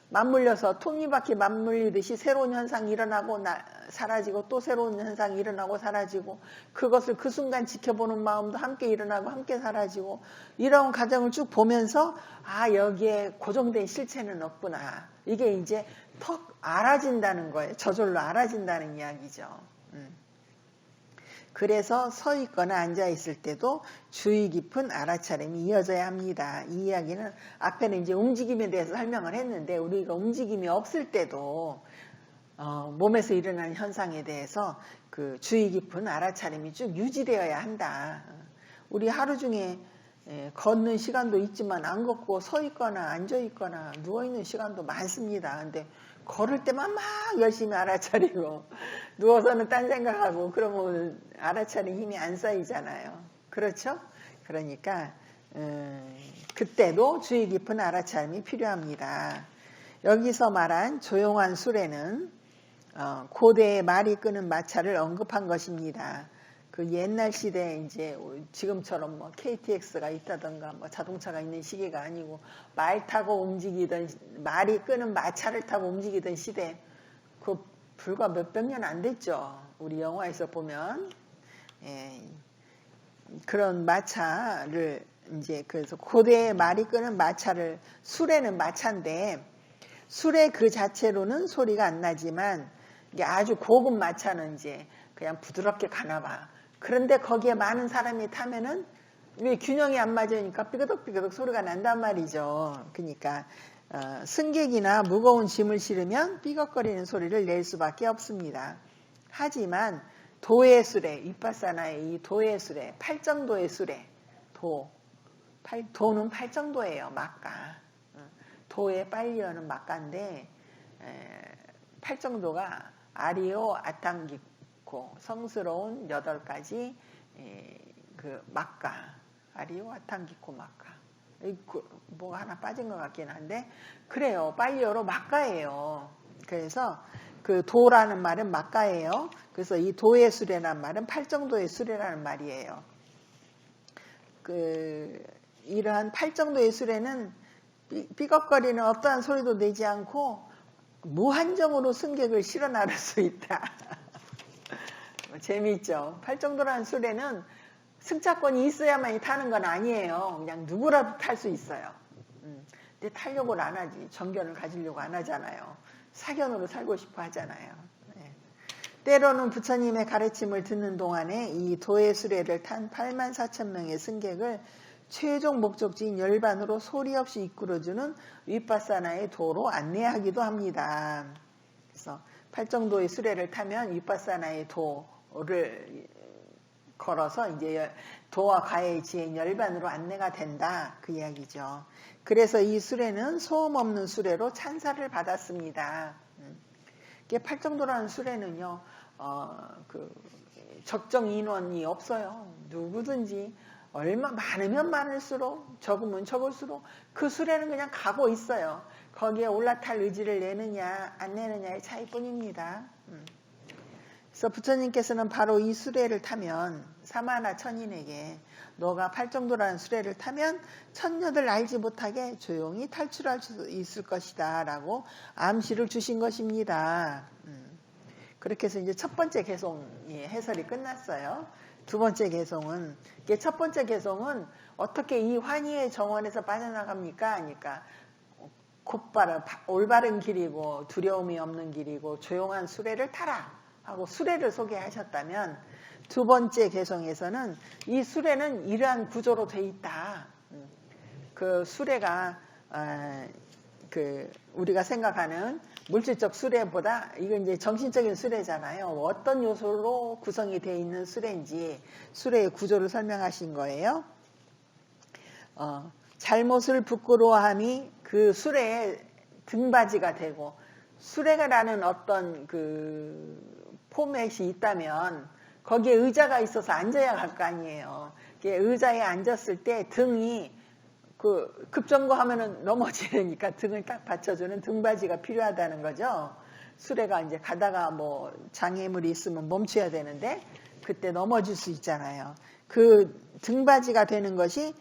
맞물려서 톱니바퀴 맞물리듯이 새로운 현상이 일어나고 사라지고 또 새로운 현상이 일어나고 사라지고 그것을 그 순간 지켜보는 마음도 함께 일어나고 함께 사라지고 이런 과정을 쭉 보면서 여기에 고정된 실체는 없구나. 이게 이제 턱 알아진다는 거예요. 저절로 알아진다는 이야기죠. 그래서 서 있거나 앉아 있을 때도 주의 깊은 알아차림이 이어져야 합니다. 이 이야기는 앞에는 이제 움직임에 대해서 설명을 했는데 우리가 움직임이 없을 때도 몸에서 일어나는 현상에 대해서 그 주의 깊은 알아차림이 쭉 유지되어야 한다. 우리 하루 중에 걷는 시간도 있지만 안 걷고 서 있거나 앉아 있거나 누워 있는 시간도 많습니다. 근데 걸을 때만 막 열심히 알아차리고 누워서는 딴 생각하고 그러면 알아차린 힘이 안 쌓이잖아요. 그렇죠? 그러니까 그때도 주의 깊은 알아차림이 필요합니다. 여기서 말한 조용한 수레는 고대의 말이 끄는 마차를 언급한 것입니다. 그 옛날 시대에 이제 지금처럼 뭐 KTX가 있다던가 뭐 자동차가 있는 시기가 아니고 말 타고 움직이던 말이 끄는 마차를 타고 움직이던 시대 그 불과 몇백 년 안 됐죠. 우리 영화에서 보면 그런 마차를 이제 그래서 고대의 말이 끄는 마차를 수레는 마차인데 수레 그 자체로는 소리가 안 나지만 이게 아주 고급 마차는 이제 그냥 부드럽게 가나 봐. 그런데 거기에 많은 사람이 타면은 왜 균형이 안 맞으니까 삐그덕삐그덕 소리가 난단 말이죠. 그러니까 승객이나 무거운 짐을 실으면 삐걱거리는 소리를 낼 수밖에 없습니다. 하지만 도의 수레, 윗바사나의 이 도의 수레, 팔정도의 수레, 도는 팔정도예요. 막가. 도의 빨리어는 막가인데 팔정도가 아리오, 아탕기코, 성스러운 8가지 그 막가, 아리오, 아탕기코 막가. 뭐가 하나 빠진 것 같긴 한데 그래요. 빨리어로 막가예요. 그래서 그 도라는 말은 막가예요. 그래서 이 도의 수레라는 말은 팔정도의 수레라는 말이에요. 이러한 팔정도의 수레는 삐걱거리는 어떠한 소리도 내지 않고 무한정으로 승객을 실어 나를 수 있다. 재미있죠. 팔정도라는 수레는 승차권이 있어야만 타는 건 아니에요. 그냥 누구라도 탈 수 있어요. 근데 타려고는 안 하지. 정견을 가지려고 안 하잖아요. 사견으로 살고 싶어 하잖아요. 때로는 부처님의 가르침을 듣는 동안에 이 도의 수레를 탄 84,000명의 승객을 최종 목적지인 열반으로 소리 없이 이끌어주는 윗바사나의 도로 안내하기도 합니다. 그래서 팔정도의 수레를 타면 윗바사나의 도를 걸어서 이제 도와 가의 지행 열반으로 안내가 된다. 그 이야기죠. 그래서 이 수레는 소음 없는 수레로 찬사를 받았습니다. 팔정도라는 수레는요, 적정 인원이 없어요. 누구든지 얼마 많으면 많을수록 적으면 적을수록 그 수레는 그냥 가고 있어요. 거기에 올라탈 의지를 내느냐 안 내느냐의 차이뿐입니다. 그래서 부처님께서는 바로 이 수레를 타면 사마나 천인에게 너가 팔정도라는 수레를 타면 천녀들 알지 못하게 조용히 탈출할 수 있을 것이다 라고 암시를 주신 것입니다. 그렇게 해서 이제 첫 번째 개송의 해설이 끝났어요. 두 번째 개송은 첫 번째 개송은 어떻게 이 환희의 정원에서 빠져나갑니까? 그러니까 올바른 길이고 두려움이 없는 길이고 조용한 수레를 타라 하고 수레를 소개하셨다면 두 번째 개송에서는 이 수레는 이러한 구조로 돼 있다. 그 수레가 우리가 생각하는 물질적 수레보다 이건 이제 정신적인 수레잖아요. 어떤 요소로 구성이 되어 있는 수레인지 수레의 구조를 설명하신 거예요. 잘못을 부끄러워함이 그 수레의 등받이가 되고, 수레가라는 어떤 그 포맷이 있다면 거기에 의자가 있어서 앉아야 할 거 아니에요. 의자에 앉았을 때 등이 그 급정거하면은 넘어지니까 등을 딱 받쳐주는 등받이가 필요하다는 거죠. 수레가 이제 가다가 뭐 장애물이 있으면 멈춰야 되는데 그때 넘어질 수 있잖아요. 그 등받이가 되는 것이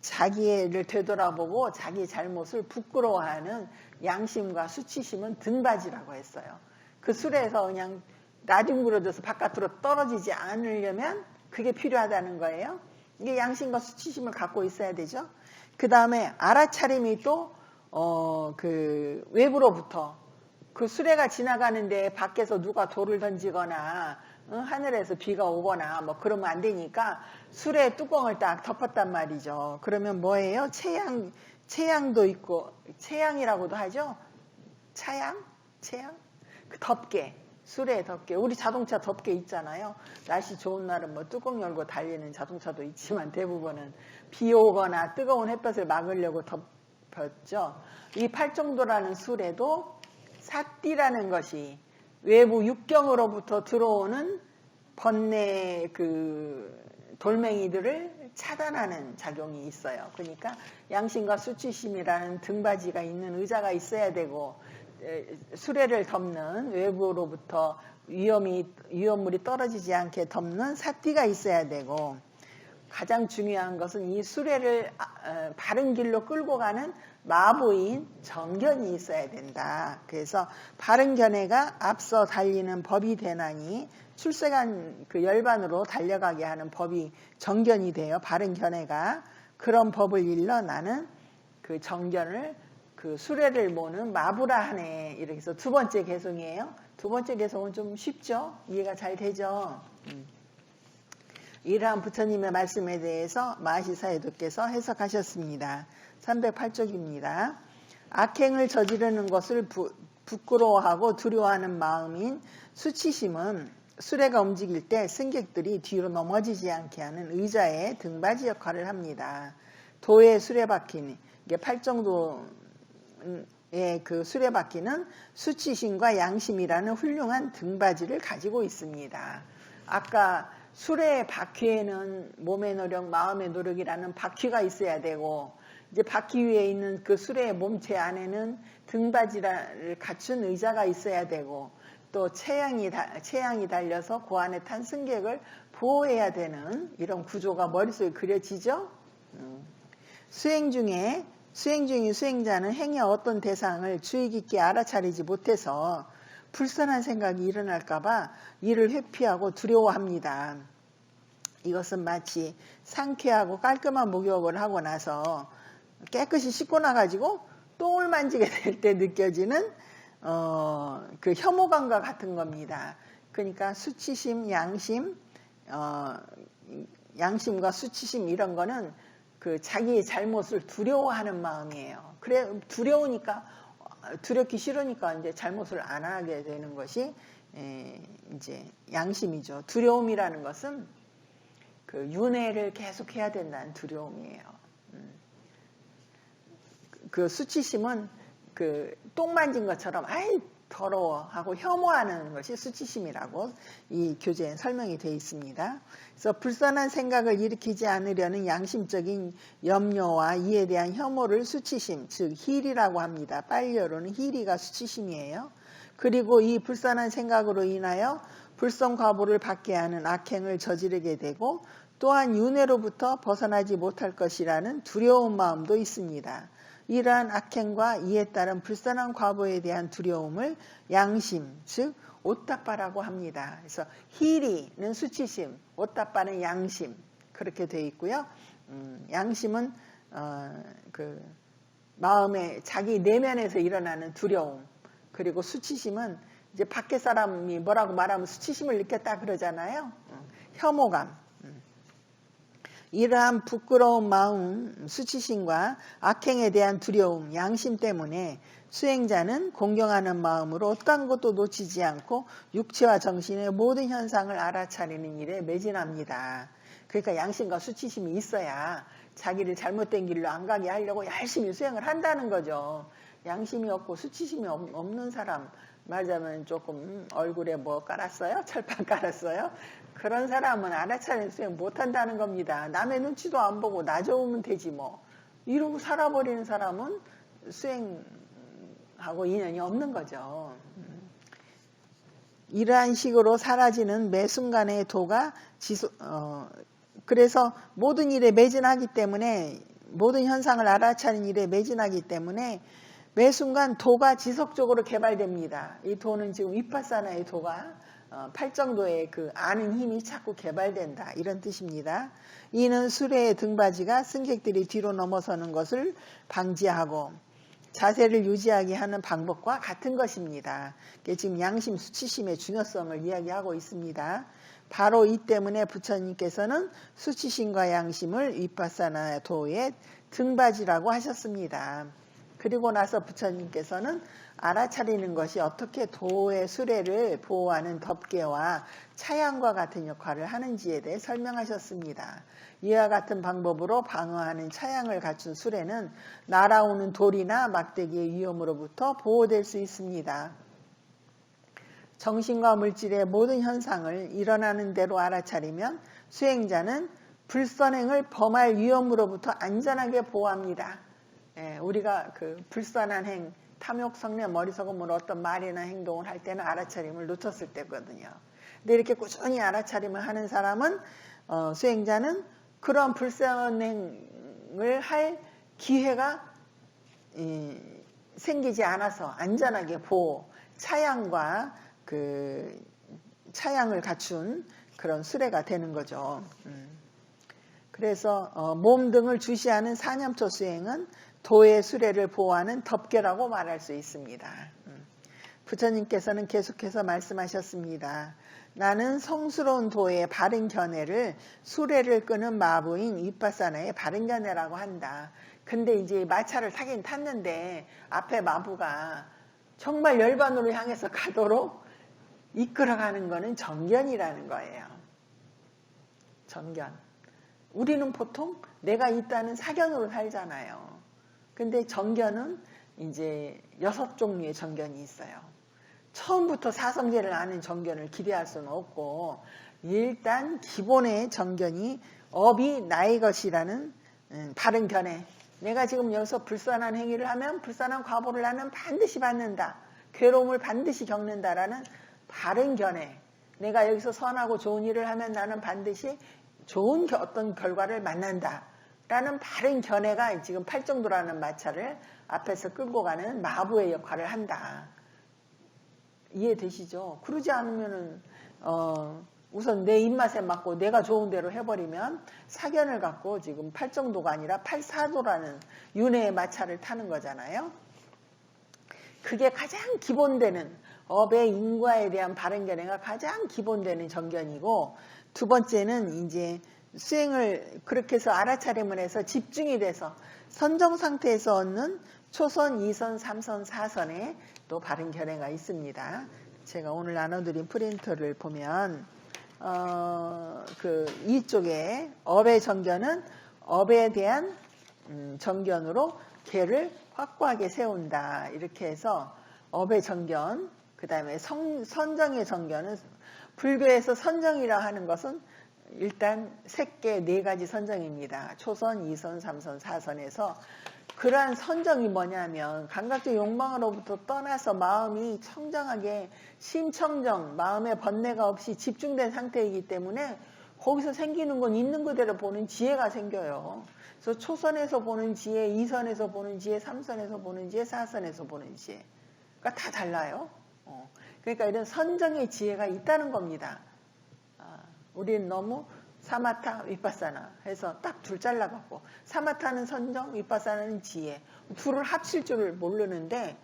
자기를 되돌아보고 자기 잘못을 부끄러워하는 양심과 수치심은 등받이라고 했어요. 그 수레에서 그냥 나뒹굴어져서 바깥으로 떨어지지 않으려면 그게 필요하다는 거예요. 이게 양심과 수치심을 갖고 있어야 되죠. 그 다음에 알아차림이 또 그 외부로부터 그 수레가 지나가는데 밖에서 누가 돌을 던지거나 하늘에서 비가 오거나 뭐 그러면 안 되니까 수레 뚜껑을 딱 덮었단 말이죠. 그러면 뭐예요? 채양도 있고, 채양이라고도 하죠. 채양? 그 덮개, 수레 덮개. 우리 자동차 덮개 있잖아요. 날씨 좋은 날은 뭐 뚜껑 열고 달리는 자동차도 있지만 대부분은 비 오거나 뜨거운 햇볕을 막으려고 덮었죠. 이 팔정도라는 수레도 사띠라는 것이 외부 육경으로부터 들어오는 번뇌 그 돌멩이들을 차단하는 작용이 있어요. 그러니까 양심과 수치심이라는 등받이가 있는 의자가 있어야 되고, 수레를 덮는 외부로부터 위험물이 떨어지지 않게 덮는 사띠가 있어야 되고, 가장 중요한 것은 이 수레를 바른 길로 끌고 가는 마부인 정견이 있어야 된다. 그래서 바른 견해가 앞서 달리는 법이 되나니 출세간 그 열반으로 달려가게 하는 법이 정견이 돼요. 바른 견해가. 그런 법을 일러 나는 그 정견을 그 수레를 모는 마부라 하네. 이렇게 해서 두 번째 개송이에요. 두 번째 개송은 좀 쉽죠? 이해가 잘 되죠? 이러한 부처님의 말씀에 대해서 마하시사에도께서 해석하셨습니다. 308쪽입니다. 악행을 저지르는 것을 부끄러워하고 두려워하는 마음인 수치심은 수레가 움직일 때 승객들이 뒤로 넘어지지 않게 하는 의자의 등받이 역할을 합니다. 도의 수레바퀴는, 이게 팔정도의 그 수레바퀴는 수치심과 양심이라는 훌륭한 등받이를 가지고 있습니다. 아까 수레의 바퀴에는 몸의 노력, 마음의 노력이라는 바퀴가 있어야 되고, 이제 바퀴 위에 있는 그 수레의 몸체 안에는 등받이를 갖춘 의자가 있어야 되고, 또 채양이 달려서 그 안에 탄 승객을 보호해야 되는 이런 구조가 머릿속에 그려지죠. 수행 중인 수행자는 행의 어떤 대상을 주의 깊게 알아차리지 못해서 불선한 생각이 일어날까봐 이를 회피하고 두려워합니다. 이것은 마치 상쾌하고 깔끔한 목욕을 하고 나서 깨끗이 씻고 나가지고 똥을 만지게 될 때 느껴지는 그 혐오감과 같은 겁니다. 그러니까 수치심, 양심과 수치심 이런 거는 그 자기의 잘못을 두려워하는 마음이에요. 그래 두려우니까 두렵기 싫으니까 이제 잘못을 안 하게 되는 것이 이제 양심이죠. 두려움이라는 것은 그 윤회를 계속 해야 된다는 두려움이에요. 그 수치심은 그 똥 만진 것처럼 아이 더러워 하고 혐오하는 것이 수치심이라고 이 교재에 설명이 되어 있습니다. 그래서 불선한 생각을 일으키지 않으려는 양심적인 염려와 이에 대한 혐오를 수치심, 즉 희리라고 합니다. 빨리어로는 희리가 수치심이에요. 그리고 이 불선한 생각으로 인하여 불성과보를 받게 하는 악행을 저지르게 되고, 또한 윤회로부터 벗어나지 못할 것이라는 두려운 마음도 있습니다. 이러한 악행과 이에 따른 불선한 과보에 대한 두려움을 양심, 즉 오따빠라고 합니다. 그래서 희리는 수치심, 오따빠는 양심, 그렇게 되어 있고요. 양심은 그 마음의 자기 내면에서 일어나는 두려움, 그리고 수치심은 이제 밖에 사람이 뭐라고 말하면 수치심을 느꼈다 그러잖아요. 혐오감. 이러한 부끄러운 마음, 수치심과 악행에 대한 두려움, 양심 때문에 수행자는 공경하는 마음으로 어떠한 것도 놓치지 않고 육체와 정신의 모든 현상을 알아차리는 일에 매진합니다. 그러니까 양심과 수치심이 있어야 자기를 잘못된 길로 안 가게 하려고 열심히 수행을 한다는 거죠. 양심이 없고 수치심이 없는 사람, 말하자면 조금 얼굴에 뭐 깔았어요? 철판 깔았어요? 그런 사람은 알아차린 수행 못한다는 겁니다. 남의 눈치도 안 보고 나 좋으면 되지 뭐. 이러고 살아버리는 사람은 수행하고 인연이 없는 거죠. 이러한 식으로 사라지는 매 순간의 도가 그래서 모든 일에 매진하기 때문에, 모든 현상을 알아차리는 일에 매진하기 때문에 매 순간 도가 지속적으로 개발됩니다. 이 도는 지금 위파사나의 도가 팔정도의 그 아는 힘이 자꾸 개발된다, 이런 뜻입니다. 이는 수레의 등받이가 승객들이 뒤로 넘어서는 것을 방지하고 자세를 유지하게 하는 방법과 같은 것입니다. 지금 양심, 수치심의 중요성을 이야기하고 있습니다. 바로 이 때문에 부처님께서는 수치심과 양심을 위파사나 도의 등받이라고 하셨습니다. 그리고 나서 부처님께서는 알아차리는 것이 어떻게 도의 수레를 보호하는 덮개와 차양과 같은 역할을 하는지에 대해 설명하셨습니다. 이와 같은 방법으로 방어하는 차양을 갖춘 수레는 날아오는 돌이나 막대기의 위험으로부터 보호될 수 있습니다. 정신과 물질의 모든 현상을 일어나는 대로 알아차리면 수행자는 불선행을 범할 위험으로부터 안전하게 보호합니다. 우리가 그 불선한 행, 탐욕, 성내, 머리속음으로 어떤 말이나 행동을 할 때는 알아차림을 놓쳤을 때거든요. 근데 이렇게 꾸준히 알아차림을 하는 사람은 수행자는 그런 불선행을 할 기회가 생기지 않아서 안전하게 보호, 차양과 그 차양을 갖춘 그런 수레가 되는 거죠. 그래서 몸 등을 주시하는 사념초 수행은 도의 수레를 보호하는 덮개라고 말할 수 있습니다. 부처님께서는 계속해서 말씀하셨습니다. 나는 성스러운 도의 바른 견해를 수레를 끄는 마부인 위파사나의 바른 견해라고 한다. 근데 이제 마차를 타긴 탔는데 앞에 마부가 정말 열반으로 향해서 가도록 이끌어가는 거는 정견이라는 거예요. 정견. 우리는 보통 내가 있다는 사견으로 살잖아요. 근데 정견은 이제 6종류의 정견이 있어요. 처음부터 사성제를 아는 정견을 기대할 수는 없고, 일단 기본의 정견이 업이 나의 것이라는 바른 견해. 내가 지금 여기서 불선한 행위를 하면 불선한 과보를 나는 반드시 받는다. 괴로움을 반드시 겪는다라는 바른 견해. 내가 여기서 선하고 좋은 일을 하면 나는 반드시 좋은 어떤 결과를 만난다. 라는 바른 견해가 지금 팔정도라는 마차를 앞에서 끌고 가는 마부의 역할을 한다. 이해되시죠? 그러지 않으면은 우선 내 입맛에 맞고 내가 좋은 대로 해버리면 사견을 갖고 지금 팔정도가 아니라 팔사도라는 윤회의 마차를 타는 거잖아요. 그게 가장 기본되는 업의 인과에 대한 바른 견해가 가장 기본되는 정견이고, 두 번째는 이제 수행을 그렇게 해서 알아차림을 해서 집중이 돼서 선정 상태에서 얻는 초선, 2선, 3선, 4선에 또 바른 견해가 있습니다. 제가 오늘 나눠드린 프린터를 보면 그 이쪽에 업의 정견은 업에 대한 정견으로 걔를 확고하게 세운다. 이렇게 해서 업의 정견, 그 다음에 선정의 정견은 불교에서 선정이라 하는 것은 일단 3개, 4가지 선정입니다. 초선, 2선, 3선, 4선에서 그러한 선정이 뭐냐면 감각적 욕망으로부터 떠나서 마음이 청정하게 심청정, 마음의 번뇌가 없이 집중된 상태이기 때문에 거기서 생기는 건 있는 그대로 보는 지혜가 생겨요. 그래서 초선에서 보는 지혜, 2선에서 보는 지혜, 3선에서 보는 지혜, 4선에서 보는 지혜. 그러니까 다 달라요. 그러니까 이런 선정의 지혜가 있다는 겁니다. 우리는 너무 사마타, 위파사나 해서 딱 둘 잘라갖고 사마타는 선정, 위파사나는 지혜, 둘을 합칠 줄을 모르는데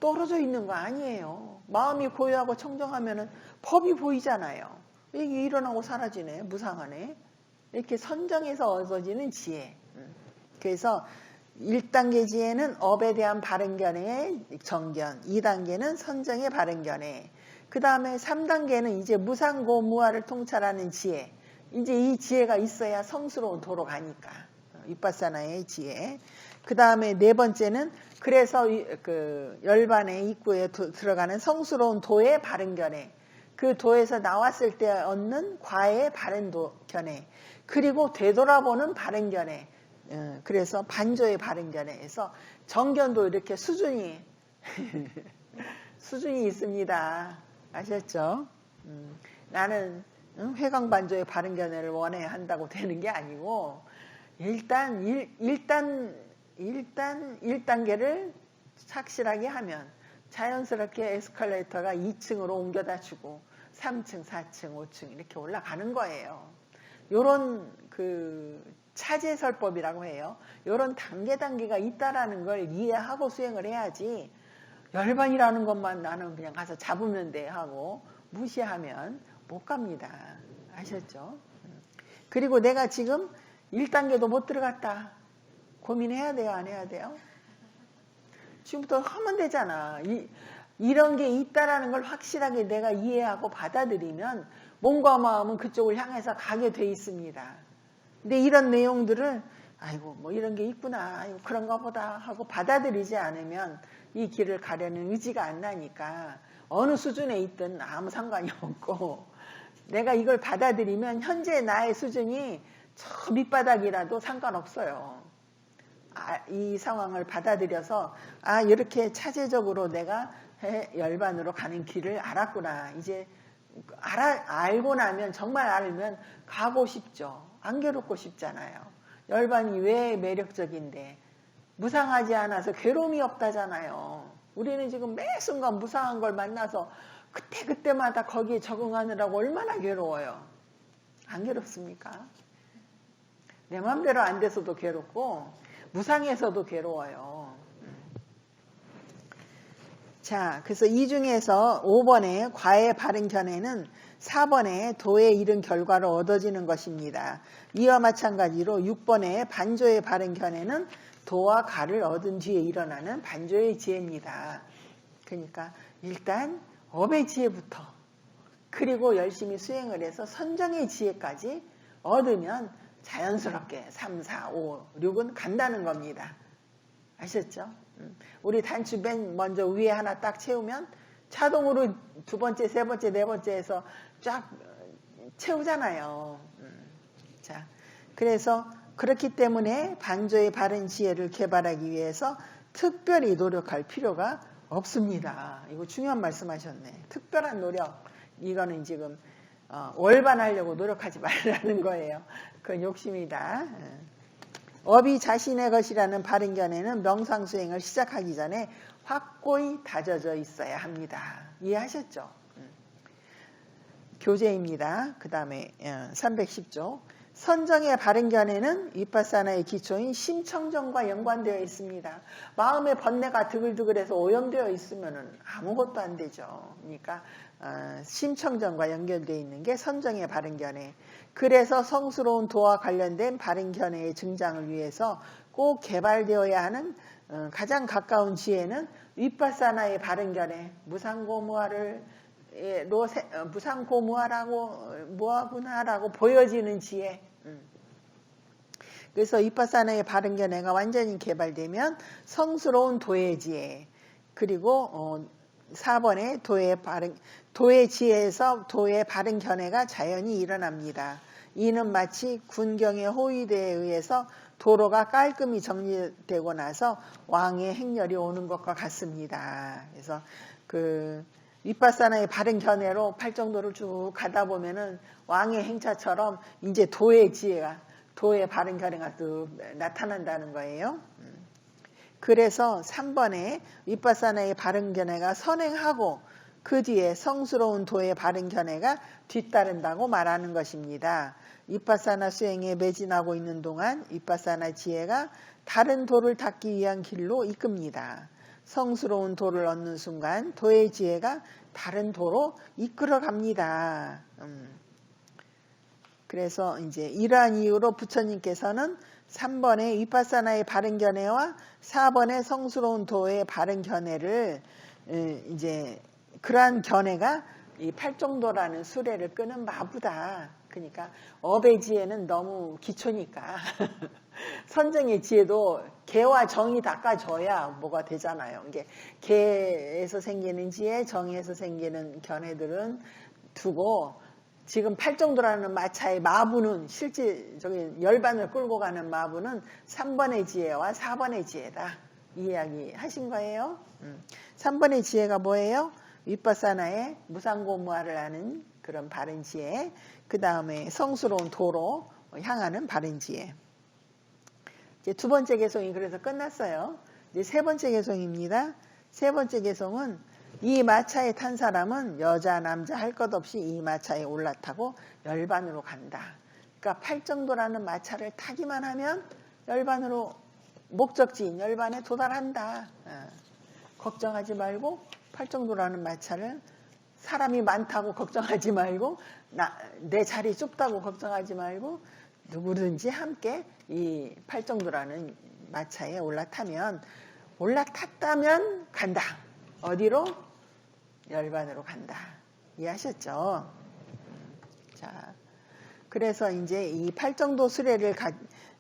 떨어져 있는 거 아니에요. 마음이 고요하고 청정하면은 법이 보이잖아요. 이게 일어나고 사라지네, 무상하네. 이렇게 선정해서 얻어지는 지혜. 그래서 1단계 지혜는 업에 대한 바른 견해의 정견, 2단계는 선정의 바른 견해, 그 다음에 3단계는 이제 무상고무아를 통찰하는 지혜. 이제 이 지혜가 있어야 성스러운 도로 가니까. 윗바사나의 지혜. 그 다음에 네 번째는 그래서 그 열반의 입구에 들어가는 성스러운 도의 바른 견해. 그 도에서 나왔을 때 얻는 과의 바른 견해. 그리고 되돌아보는 바른 견해. 그래서 반조의 바른 견해에서 정견도 이렇게 수준이 있습니다. 아셨죠? 나는 회광반조의 바른 견해를 원해야 한다고 되는 게 아니고 일단 1단계를 착실하게 하면 자연스럽게 에스컬레이터가 2층으로 옮겨다 주고 3층, 4층, 5층 이렇게 올라가는 거예요. 요런 그 차제설법이라고 해요. 요런 단계가 있다라는 걸 이해하고 수행을 해야지 열반이라는 것만 나는 그냥 가서 잡으면 돼 하고 무시하면 못 갑니다. 아셨죠? 그리고 내가 지금 1단계도 못 들어갔다. 고민해야 돼요? 안 해야 돼요? 지금부터 하면 되잖아. 이런 게 있다라는 걸 확실하게 내가 이해하고 받아들이면 몸과 마음은 그쪽을 향해서 가게 돼 있습니다. 근데 이런 내용들을 아이고 뭐 이런 게 있구나. 아이고 그런가 보다 하고 받아들이지 않으면 이 길을 가려는 의지가 안 나니까 어느 수준에 있든 아무 상관이 없고 내가 이걸 받아들이면 현재 나의 수준이 저 밑바닥이라도 상관없어요. 이 상황을 받아들여서 이렇게 차제적으로 내가 열반으로 가는 길을 알았구나. 이제 알고 나면 정말 알면 가고 싶죠. 안 괴롭고 싶잖아요. 열반이 왜 매력적인데 무상하지 않아서 괴로움이 없다잖아요. 우리는 지금 매 순간 무상한 걸 만나서 그때마다 거기에 적응하느라고 얼마나 괴로워요. 안 괴롭습니까? 내 마음대로 안 돼서도 괴롭고 무상해서도 괴로워요. 자, 그래서 이 중에서 5번의 과의 바른 견해는 4번의 도에 이른 결과로 얻어지는 것입니다. 이와 마찬가지로 6번의 반조의 바른 견해는 도와 가를 얻은 뒤에 일어나는 반조의 지혜입니다. 그러니까 일단 업의 지혜부터 그리고 열심히 수행을 해서 선정의 지혜까지 얻으면 자연스럽게 3, 4, 5, 6은 간다는 겁니다. 아셨죠? 우리 단추 맨 먼저 위에 하나 딱 채우면 자동으로 두 번째, 세 번째, 네 번째에서 쫙 채우잖아요. 자, 그래서 그렇기 때문에 반조의 바른 지혜를 개발하기 위해서 특별히 노력할 필요가 없습니다. 이거 중요한 말씀하셨네. 특별한 노력. 이거는 지금 월반하려고 노력하지 말라는 거예요. 그건 욕심이다. 업이 자신의 것이라는 바른 견해는 명상수행을 시작하기 전에 확고히 다져져 있어야 합니다. 이해하셨죠? 교재입니다. 그 다음에 310조. 선정의 바른 견해는 윗바사나의 기초인 심청정과 연관되어 있습니다. 마음의 번뇌가 드글드글해서 오염되어 있으면 아무것도 안 되죠. 그러니까 심청정과 연결되어 있는 게 선정의 바른 견해. 그래서 성스러운 도와 관련된 바른 견해의 증장을 위해서 꼭 개발되어야 하는 가장 가까운 지혜는 윗바사나의 바른 견해, 무상고무하라고 뭐하구나라고 보여지는 지혜. 그래서 윗바사나의 바른 견해가 완전히 개발되면 성스러운 도의 지혜, 그리고 4번의 도의 지혜에서 도의 바른 견해가 자연히 일어납니다. 이는 마치 군경의 호위대에 의해서 도로가 깔끔히 정리되고 나서 왕의 행렬이 오는 것과 같습니다. 그래서 그 윗바사나의 바른 견해로 팔정도를 쭉 가다 보면은 왕의 행차처럼 이제 도의 지혜가, 도의 바른 견해가 또 나타난다는 거예요. 그래서 3번에 윗바사나의 바른 견해가 선행하고 그 뒤에 성스러운 도의 바른 견해가 뒤따른다고 말하는 것입니다. 윗바사나 수행에 매진하고 있는 동안 윗바사나 지혜가 다른 도를 닦기 위한 길로 이끕니다. 성스러운 도를 얻는 순간 도의 지혜가 다른 도로 이끌어 갑니다. 그래서 이제 이러한 이유로 부처님께서는 3번의 윗바사나의 바른 견해와 4번의 성스러운 도의 바른 견해를 이제 그러한 견해가 이 팔정도라는 수레를 끄는 마부다. 그러니까 업의 지혜는 너무 기초니까 선정의 지혜도 개와 정이 닦아줘야 뭐가 되잖아요. 이게 개에서 생기는 지혜, 정에서 생기는 견해들은 두고 지금 팔정도라는 마차의 마부는 실제 저기 열반을 끌고 가는 마부는 3번의 지혜와 4번의 지혜다. 이 이야기 하신 거예요. 3번의 지혜가 뭐예요? 윗바사나의 무상고무화를 하는 그런 바른 지혜, 그 다음에 성스러운 도로 향하는 바른 지혜. 이제 두 번째 개송이 그래서 끝났어요. 이제 세 번째 개송입니다. 세 번째 개송은 이 마차에 탄 사람은 여자 남자 할 것 없이 이 마차에 올라타고 열반으로 간다. 그러니까 팔정도라는 마차를 타기만 하면 열반으로 목적지인 열반에 도달한다. 걱정하지 말고 팔정도라는 마차를 사람이 많다고 걱정하지 말고 내 자리 좁다고 걱정하지 말고 누구든지 함께 이 팔정도라는 마차에 올라탔다면 간다. 어디로? 열반으로 간다. 이해하셨죠? 자, 그래서 이제 이 팔정도 수레를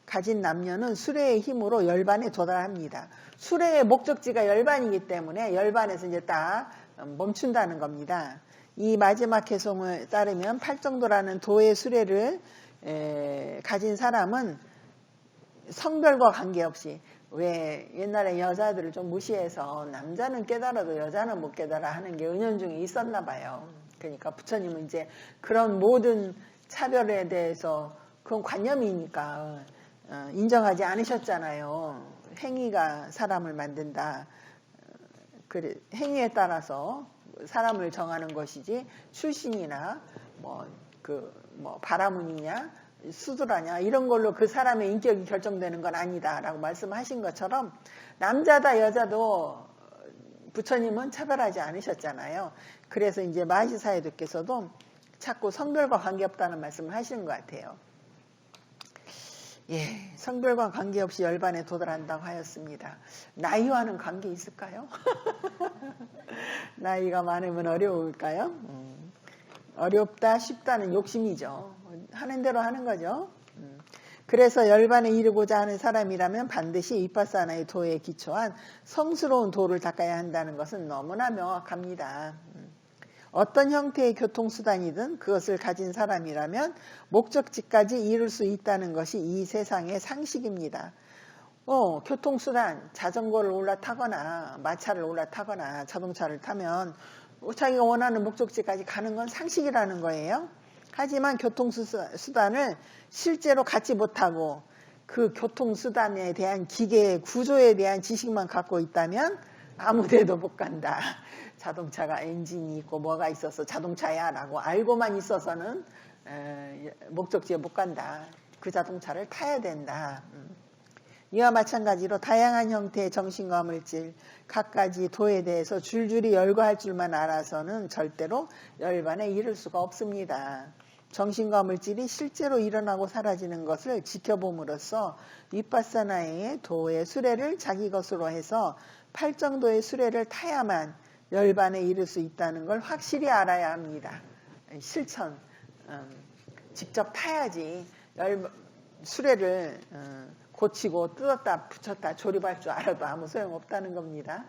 가진 남녀는 수레의 힘으로 열반에 도달합니다. 수레의 목적지가 열반이기 때문에 열반에서 이제 딱 멈춘다는 겁니다. 이 마지막 개송에 따르면 팔정도라는 도의 수레를 가진 사람은 성별과 관계없이 왜 옛날에 여자들을 좀 무시해서 남자는 깨달아도 여자는 못 깨달아 하는 게 은연중에 있었나 봐요. 그러니까 부처님은 이제 그런 모든 차별에 대해서 그런 관념이니까 인정하지 않으셨잖아요. 행위가 사람을 만든다. 그래, 행위에 따라서 사람을 정하는 것이지 출신이나 바라문이냐 수두라냐 이런 걸로 그 사람의 인격이 결정되는 건 아니다라고 말씀하신 것처럼 남자다 여자도 부처님은 차별하지 않으셨잖아요. 그래서 이제 마하시사예도께서도 자꾸 성별과 관계없다는 말씀을 하시는 것 같아요. 예, 성별과 관계없이 열반에 도달한다고 하였습니다. 나이와는 관계 있을까요? 나이가 많으면 어려울까요? 어렵다 쉽다는 욕심이죠. 하는 대로 하는 거죠. 그래서 열반에 이르고자 하는 사람이라면 반드시 윗바사나의 도에 기초한 성스러운 도를 닦아야 한다는 것은 너무나 명확합니다. 어떤 형태의 교통수단이든 그것을 가진 사람이라면 목적지까지 이룰 수 있다는 것이 이 세상의 상식입니다. 교통수단, 자전거를 올라타거나 마차를 올라타거나 자동차를 타면 자기가 원하는 목적지까지 가는 건 상식이라는 거예요. 하지만 교통수단을 실제로 갖지 못하고 그 교통수단에 대한 기계의 구조에 대한 지식만 갖고 있다면 아무 데도 못 간다. 자동차가 엔진이 있고 뭐가 있어서 자동차야 라고 알고만 있어서는 목적지에 못 간다. 그 자동차를 타야 된다. 이와 마찬가지로 다양한 형태의 정신과 물질, 갖가지 도에 대해서 줄줄이 열거할 줄만 알아서는 절대로 열반에 이를 수가 없습니다. 정신과 물질이 실제로 일어나고 사라지는 것을 지켜봄으로써 윗바사나의 도의 수레를 자기 것으로 해서 팔정도의 수레를 타야만 열반에 이를 수 있다는 걸 확실히 알아야 합니다. 실천, 직접 타야지 수레를 고치고 뜯었다 붙였다 조립할 줄 알아도 아무 소용없다는 겁니다.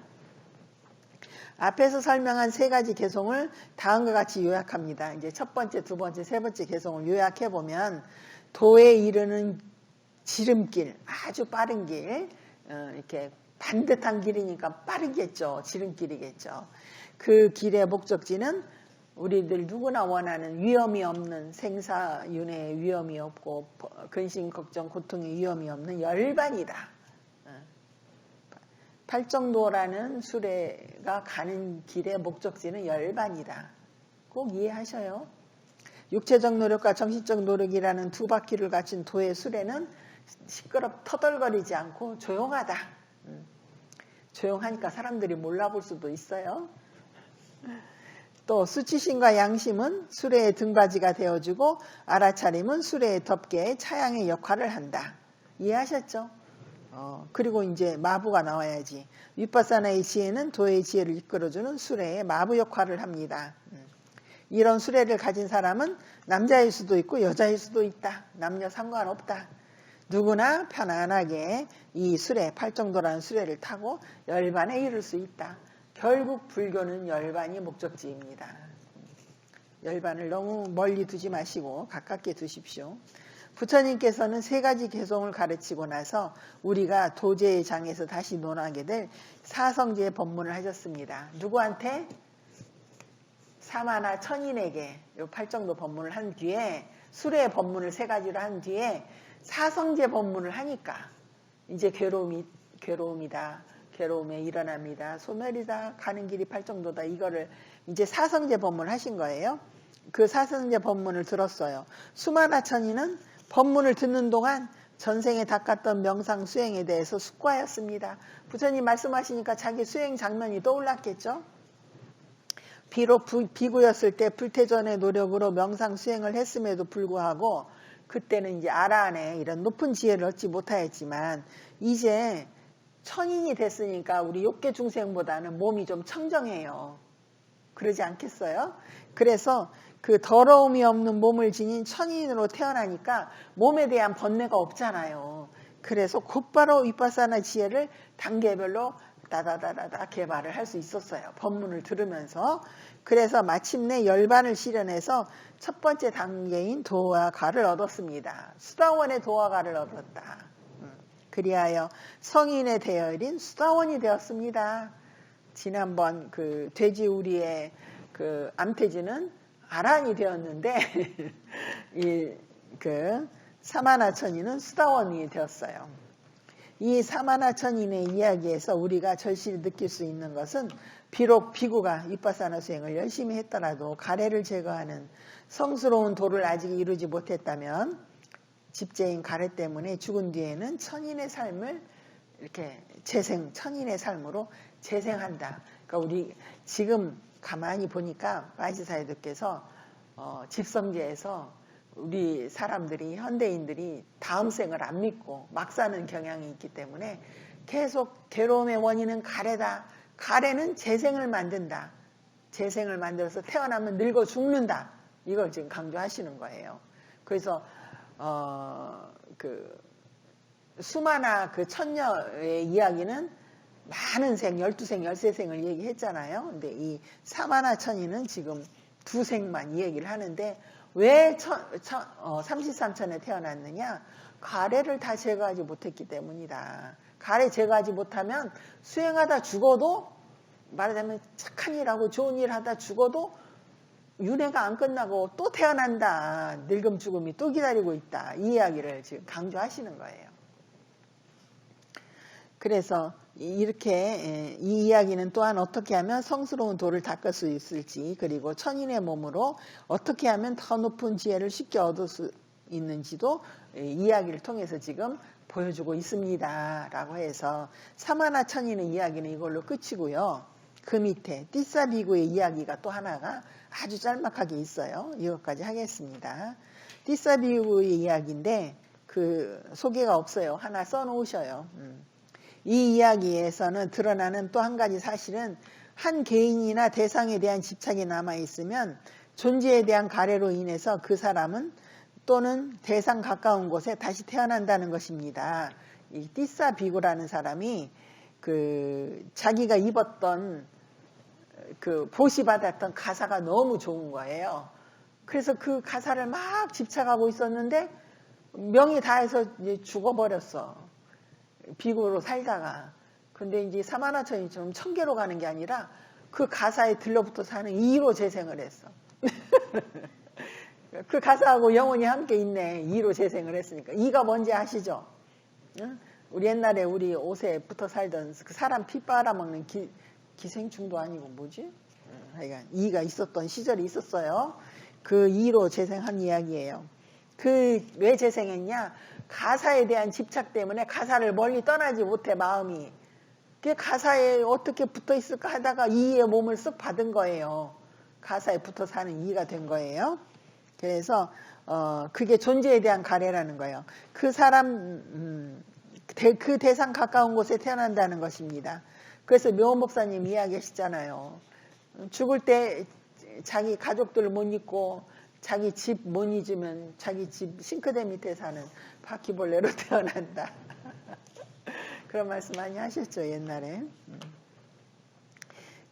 앞에서 설명한 세 가지 개송을 다음과 같이 요약합니다. 이제 첫 번째, 두 번째, 세 번째 개송을 요약해 보면 도에 이르는 지름길, 아주 빠른 길, 이렇게 반듯한 길이니까 빠르겠죠. 지름길이겠죠. 그 길의 목적지는 우리들 누구나 원하는 위험이 없는 생사윤회의 위험이 없고 근심, 걱정, 고통의 위험이 없는 열반이다. 팔정도라는 수레가 가는 길의 목적지는 열반이다. 꼭 이해하셔요. 육체적 노력과 정신적 노력이라는 두 바퀴를 갖춘 도의 수레는 터덜거리지 않고 조용하다. 조용하니까 사람들이 몰라볼 수도 있어요. 또 수치심과 양심은 수레의 등받이가 되어주고 알아차림은 수레의 덮개의 차양의 역할을 한다. 이해하셨죠? 그리고 이제 마부가 나와야지. 윗바사나의 지혜는 도의 지혜를 이끌어주는 수레의 마부 역할을 합니다. 이런 수레를 가진 사람은 남자일 수도 있고 여자일 수도 있다. 남녀 상관없다. 누구나 편안하게 이 수레, 팔정도라는 수레를 타고 열반에 이를 수 있다. 결국 불교는 열반이 목적지입니다. 열반을 너무 멀리 두지 마시고 가깝게 두십시오. 부처님께서는 세 가지 개성을 가르치고 나서 우리가 도제의 장에서 다시 논하게 될 사성제의 법문을 하셨습니다. 누구한테? 사마나 천인에게 요 팔정도 법문을 한 뒤에 수레의 법문을 세 가지로 한 뒤에 사성제 법문을 하니까 이제 괴로움이다. 괴로움에 일어납니다. 소멸이다. 가는 길이 팔정도다. 이거를 이제 사성제 법문을 하신 거예요. 그 사성제 법문을 들었어요. 수마나 천인은 법문을 듣는 동안 전생에 닦았던 명상 수행에 대해서 숙고하였습니다. 부처님 말씀하시니까 자기 수행 장면이 떠올랐겠죠. 비록 비구였을 때 불태전의 노력으로 명상 수행을 했음에도 불구하고 그때는 이제 아라한에 이런 높은 지혜를 얻지 못하였지만 이제 천인이 됐으니까 우리 욕계 중생보다는 몸이 좀 청정해요. 그러지 않겠어요? 그래서 그 더러움이 없는 몸을 지닌 천인으로 태어나니까 몸에 대한 번뇌가 없잖아요. 그래서 곧바로 위파사나 지혜를 단계별로 다다다다다 개발을 할 수 있었어요. 법문을 들으면서. 그래서 마침내 열반을 실현해서 첫 번째 단계인 도화가를 얻었습니다. 수다원의 도화가를 얻었다. 그리하여 성인의 대열인 수다원이 되었습니다. 지난번 그 돼지우리의 그 암태지는 아란이 되었는데 이 그 사마나천인은 수다원이 되었어요. 이 사마나천인의 이야기에서 우리가 절실히 느낄 수 있는 것은 비록 비구가 위파사나 수행을 열심히 했더라도 가래를 제거하는 성스러운 도를 아직 이루지 못했다면 집재인 가래 때문에 죽은 뒤에는 천인의 삶을 이렇게 천인의 삶으로 재생한다. 그러니까 우리 지금 가만히 보니까 마지사이드께서 집성제에서 우리 사람들이 현대인들이 다음 생을 안 믿고 막 사는 경향이 있기 때문에 계속 괴로움의 원인은 가래다. 가래는 재생을 만든다. 재생을 만들어서 태어나면 늙어 죽는다. 이걸 지금 강조하시는 거예요. 그래서 그 수마나 그 천녀의 이야기는 많은 생, 12생, 13생을 얘기했잖아요. 근데 이 사마나 천인은 지금 2생만 이 얘기를 하는데 왜 33천에 태어났느냐? 가래를 다 제거하지 못했기 때문이다. 가래 제거하지 못하면 수행하다 죽어도 말하자면 착한 일하고 좋은 일 하다 죽어도 윤회가 안 끝나고 또 태어난다. 늙음 죽음이 또 기다리고 있다. 이 이야기를 지금 강조하시는 거예요. 그래서 이렇게 이 이야기는 또한 어떻게 하면 성스러운 도를 닦을 수 있을지 그리고 천인의 몸으로 어떻게 하면 더 높은 지혜를 쉽게 얻을 수 있는지도 이야기를 통해서 지금 보여주고 있습니다. 라고 해서 사마나 천인의 이야기는 이걸로 끝이고요. 그 밑에 띠사비구의 이야기가 또 하나가 아주 짤막하게 있어요. 이것까지 하겠습니다. 띠사비구의 이야기인데 그 소개가 없어요. 하나 써놓으셔요. 이 이야기에서는 드러나는 또 한 가지 사실은 한 개인이나 대상에 대한 집착이 남아있으면 존재에 대한 가래로 인해서 그 사람은 또는 대상 가까운 곳에 다시 태어난다는 것입니다. 이 띠사 비구라는 사람이 그 자기가 입었던 그 보시받았던 가사가 너무 좋은 거예요. 그래서 그 가사를 막 집착하고 있었는데 명이 다해서 이제 죽어버렸어. 비구로 살다가. 근데 이제 사마나천이처럼 천계로 가는 게 아니라 그 가사에 들러붙어 사는 이로 재생을 했어. 그 가사하고 영혼이 함께 있네. 이로 재생을 했으니까. 이가 뭔지 아시죠? 응? 우리 옛날에 우리 옷에 붙어 살던 그 사람 피 빨아먹는 기생충도 아니고 뭐지? 하여간 이가 있었던 시절이 있었어요. 그 이로 재생한 이야기예요. 그 왜 재생했냐? 가사에 대한 집착 때문에 가사를 멀리 떠나지 못해 마음이. 그 가사에 어떻게 붙어 있을까 하다가 이의 몸을 쓱 받은 거예요. 가사에 붙어 사는 이가 된 거예요. 그래서 그게 존재에 대한 가래라는 거예요. 그 사람 그 대상 가까운 곳에 태어난다는 것입니다. 그래서 묘 목사님 이야기하시잖아요. 죽을 때 자기 가족들 못 잊고 자기 집 못 잊으면 자기 집 싱크대 밑에 사는 바퀴벌레로 태어난다. 그런 말씀 많이 하셨죠, 옛날에.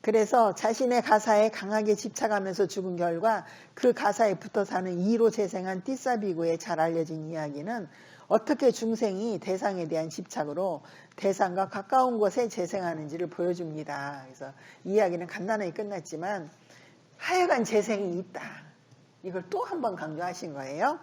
그래서 자신의 가사에 강하게 집착하면서 죽은 결과 그 가사에 붙어 사는 2로 재생한 띠사비구의 잘 알려진 이야기는 어떻게 중생이 대상에 대한 집착으로 대상과 가까운 곳에 재생하는지를 보여줍니다. 그래서 이야기는 간단하게 끝났지만 하여간 재생이 있다. 이걸 또 한 번 강조하신 거예요.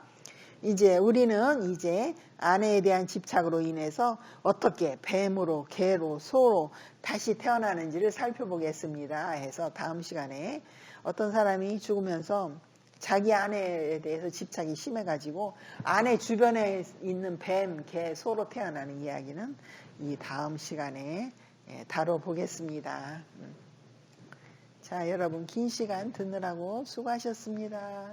이제 우리는 이제 아내에 대한 집착으로 인해서 어떻게 뱀으로, 개로, 소로 다시 태어나는지를 살펴보겠습니다. 해서 다음 시간에 어떤 사람이 죽으면서 자기 아내에 대해서 집착이 심해가지고 아내 주변에 있는 뱀, 개, 소로 태어나는 이야기는 이 다음 시간에 다뤄보겠습니다. 자, 여러분 긴 시간 듣느라고 수고하셨습니다.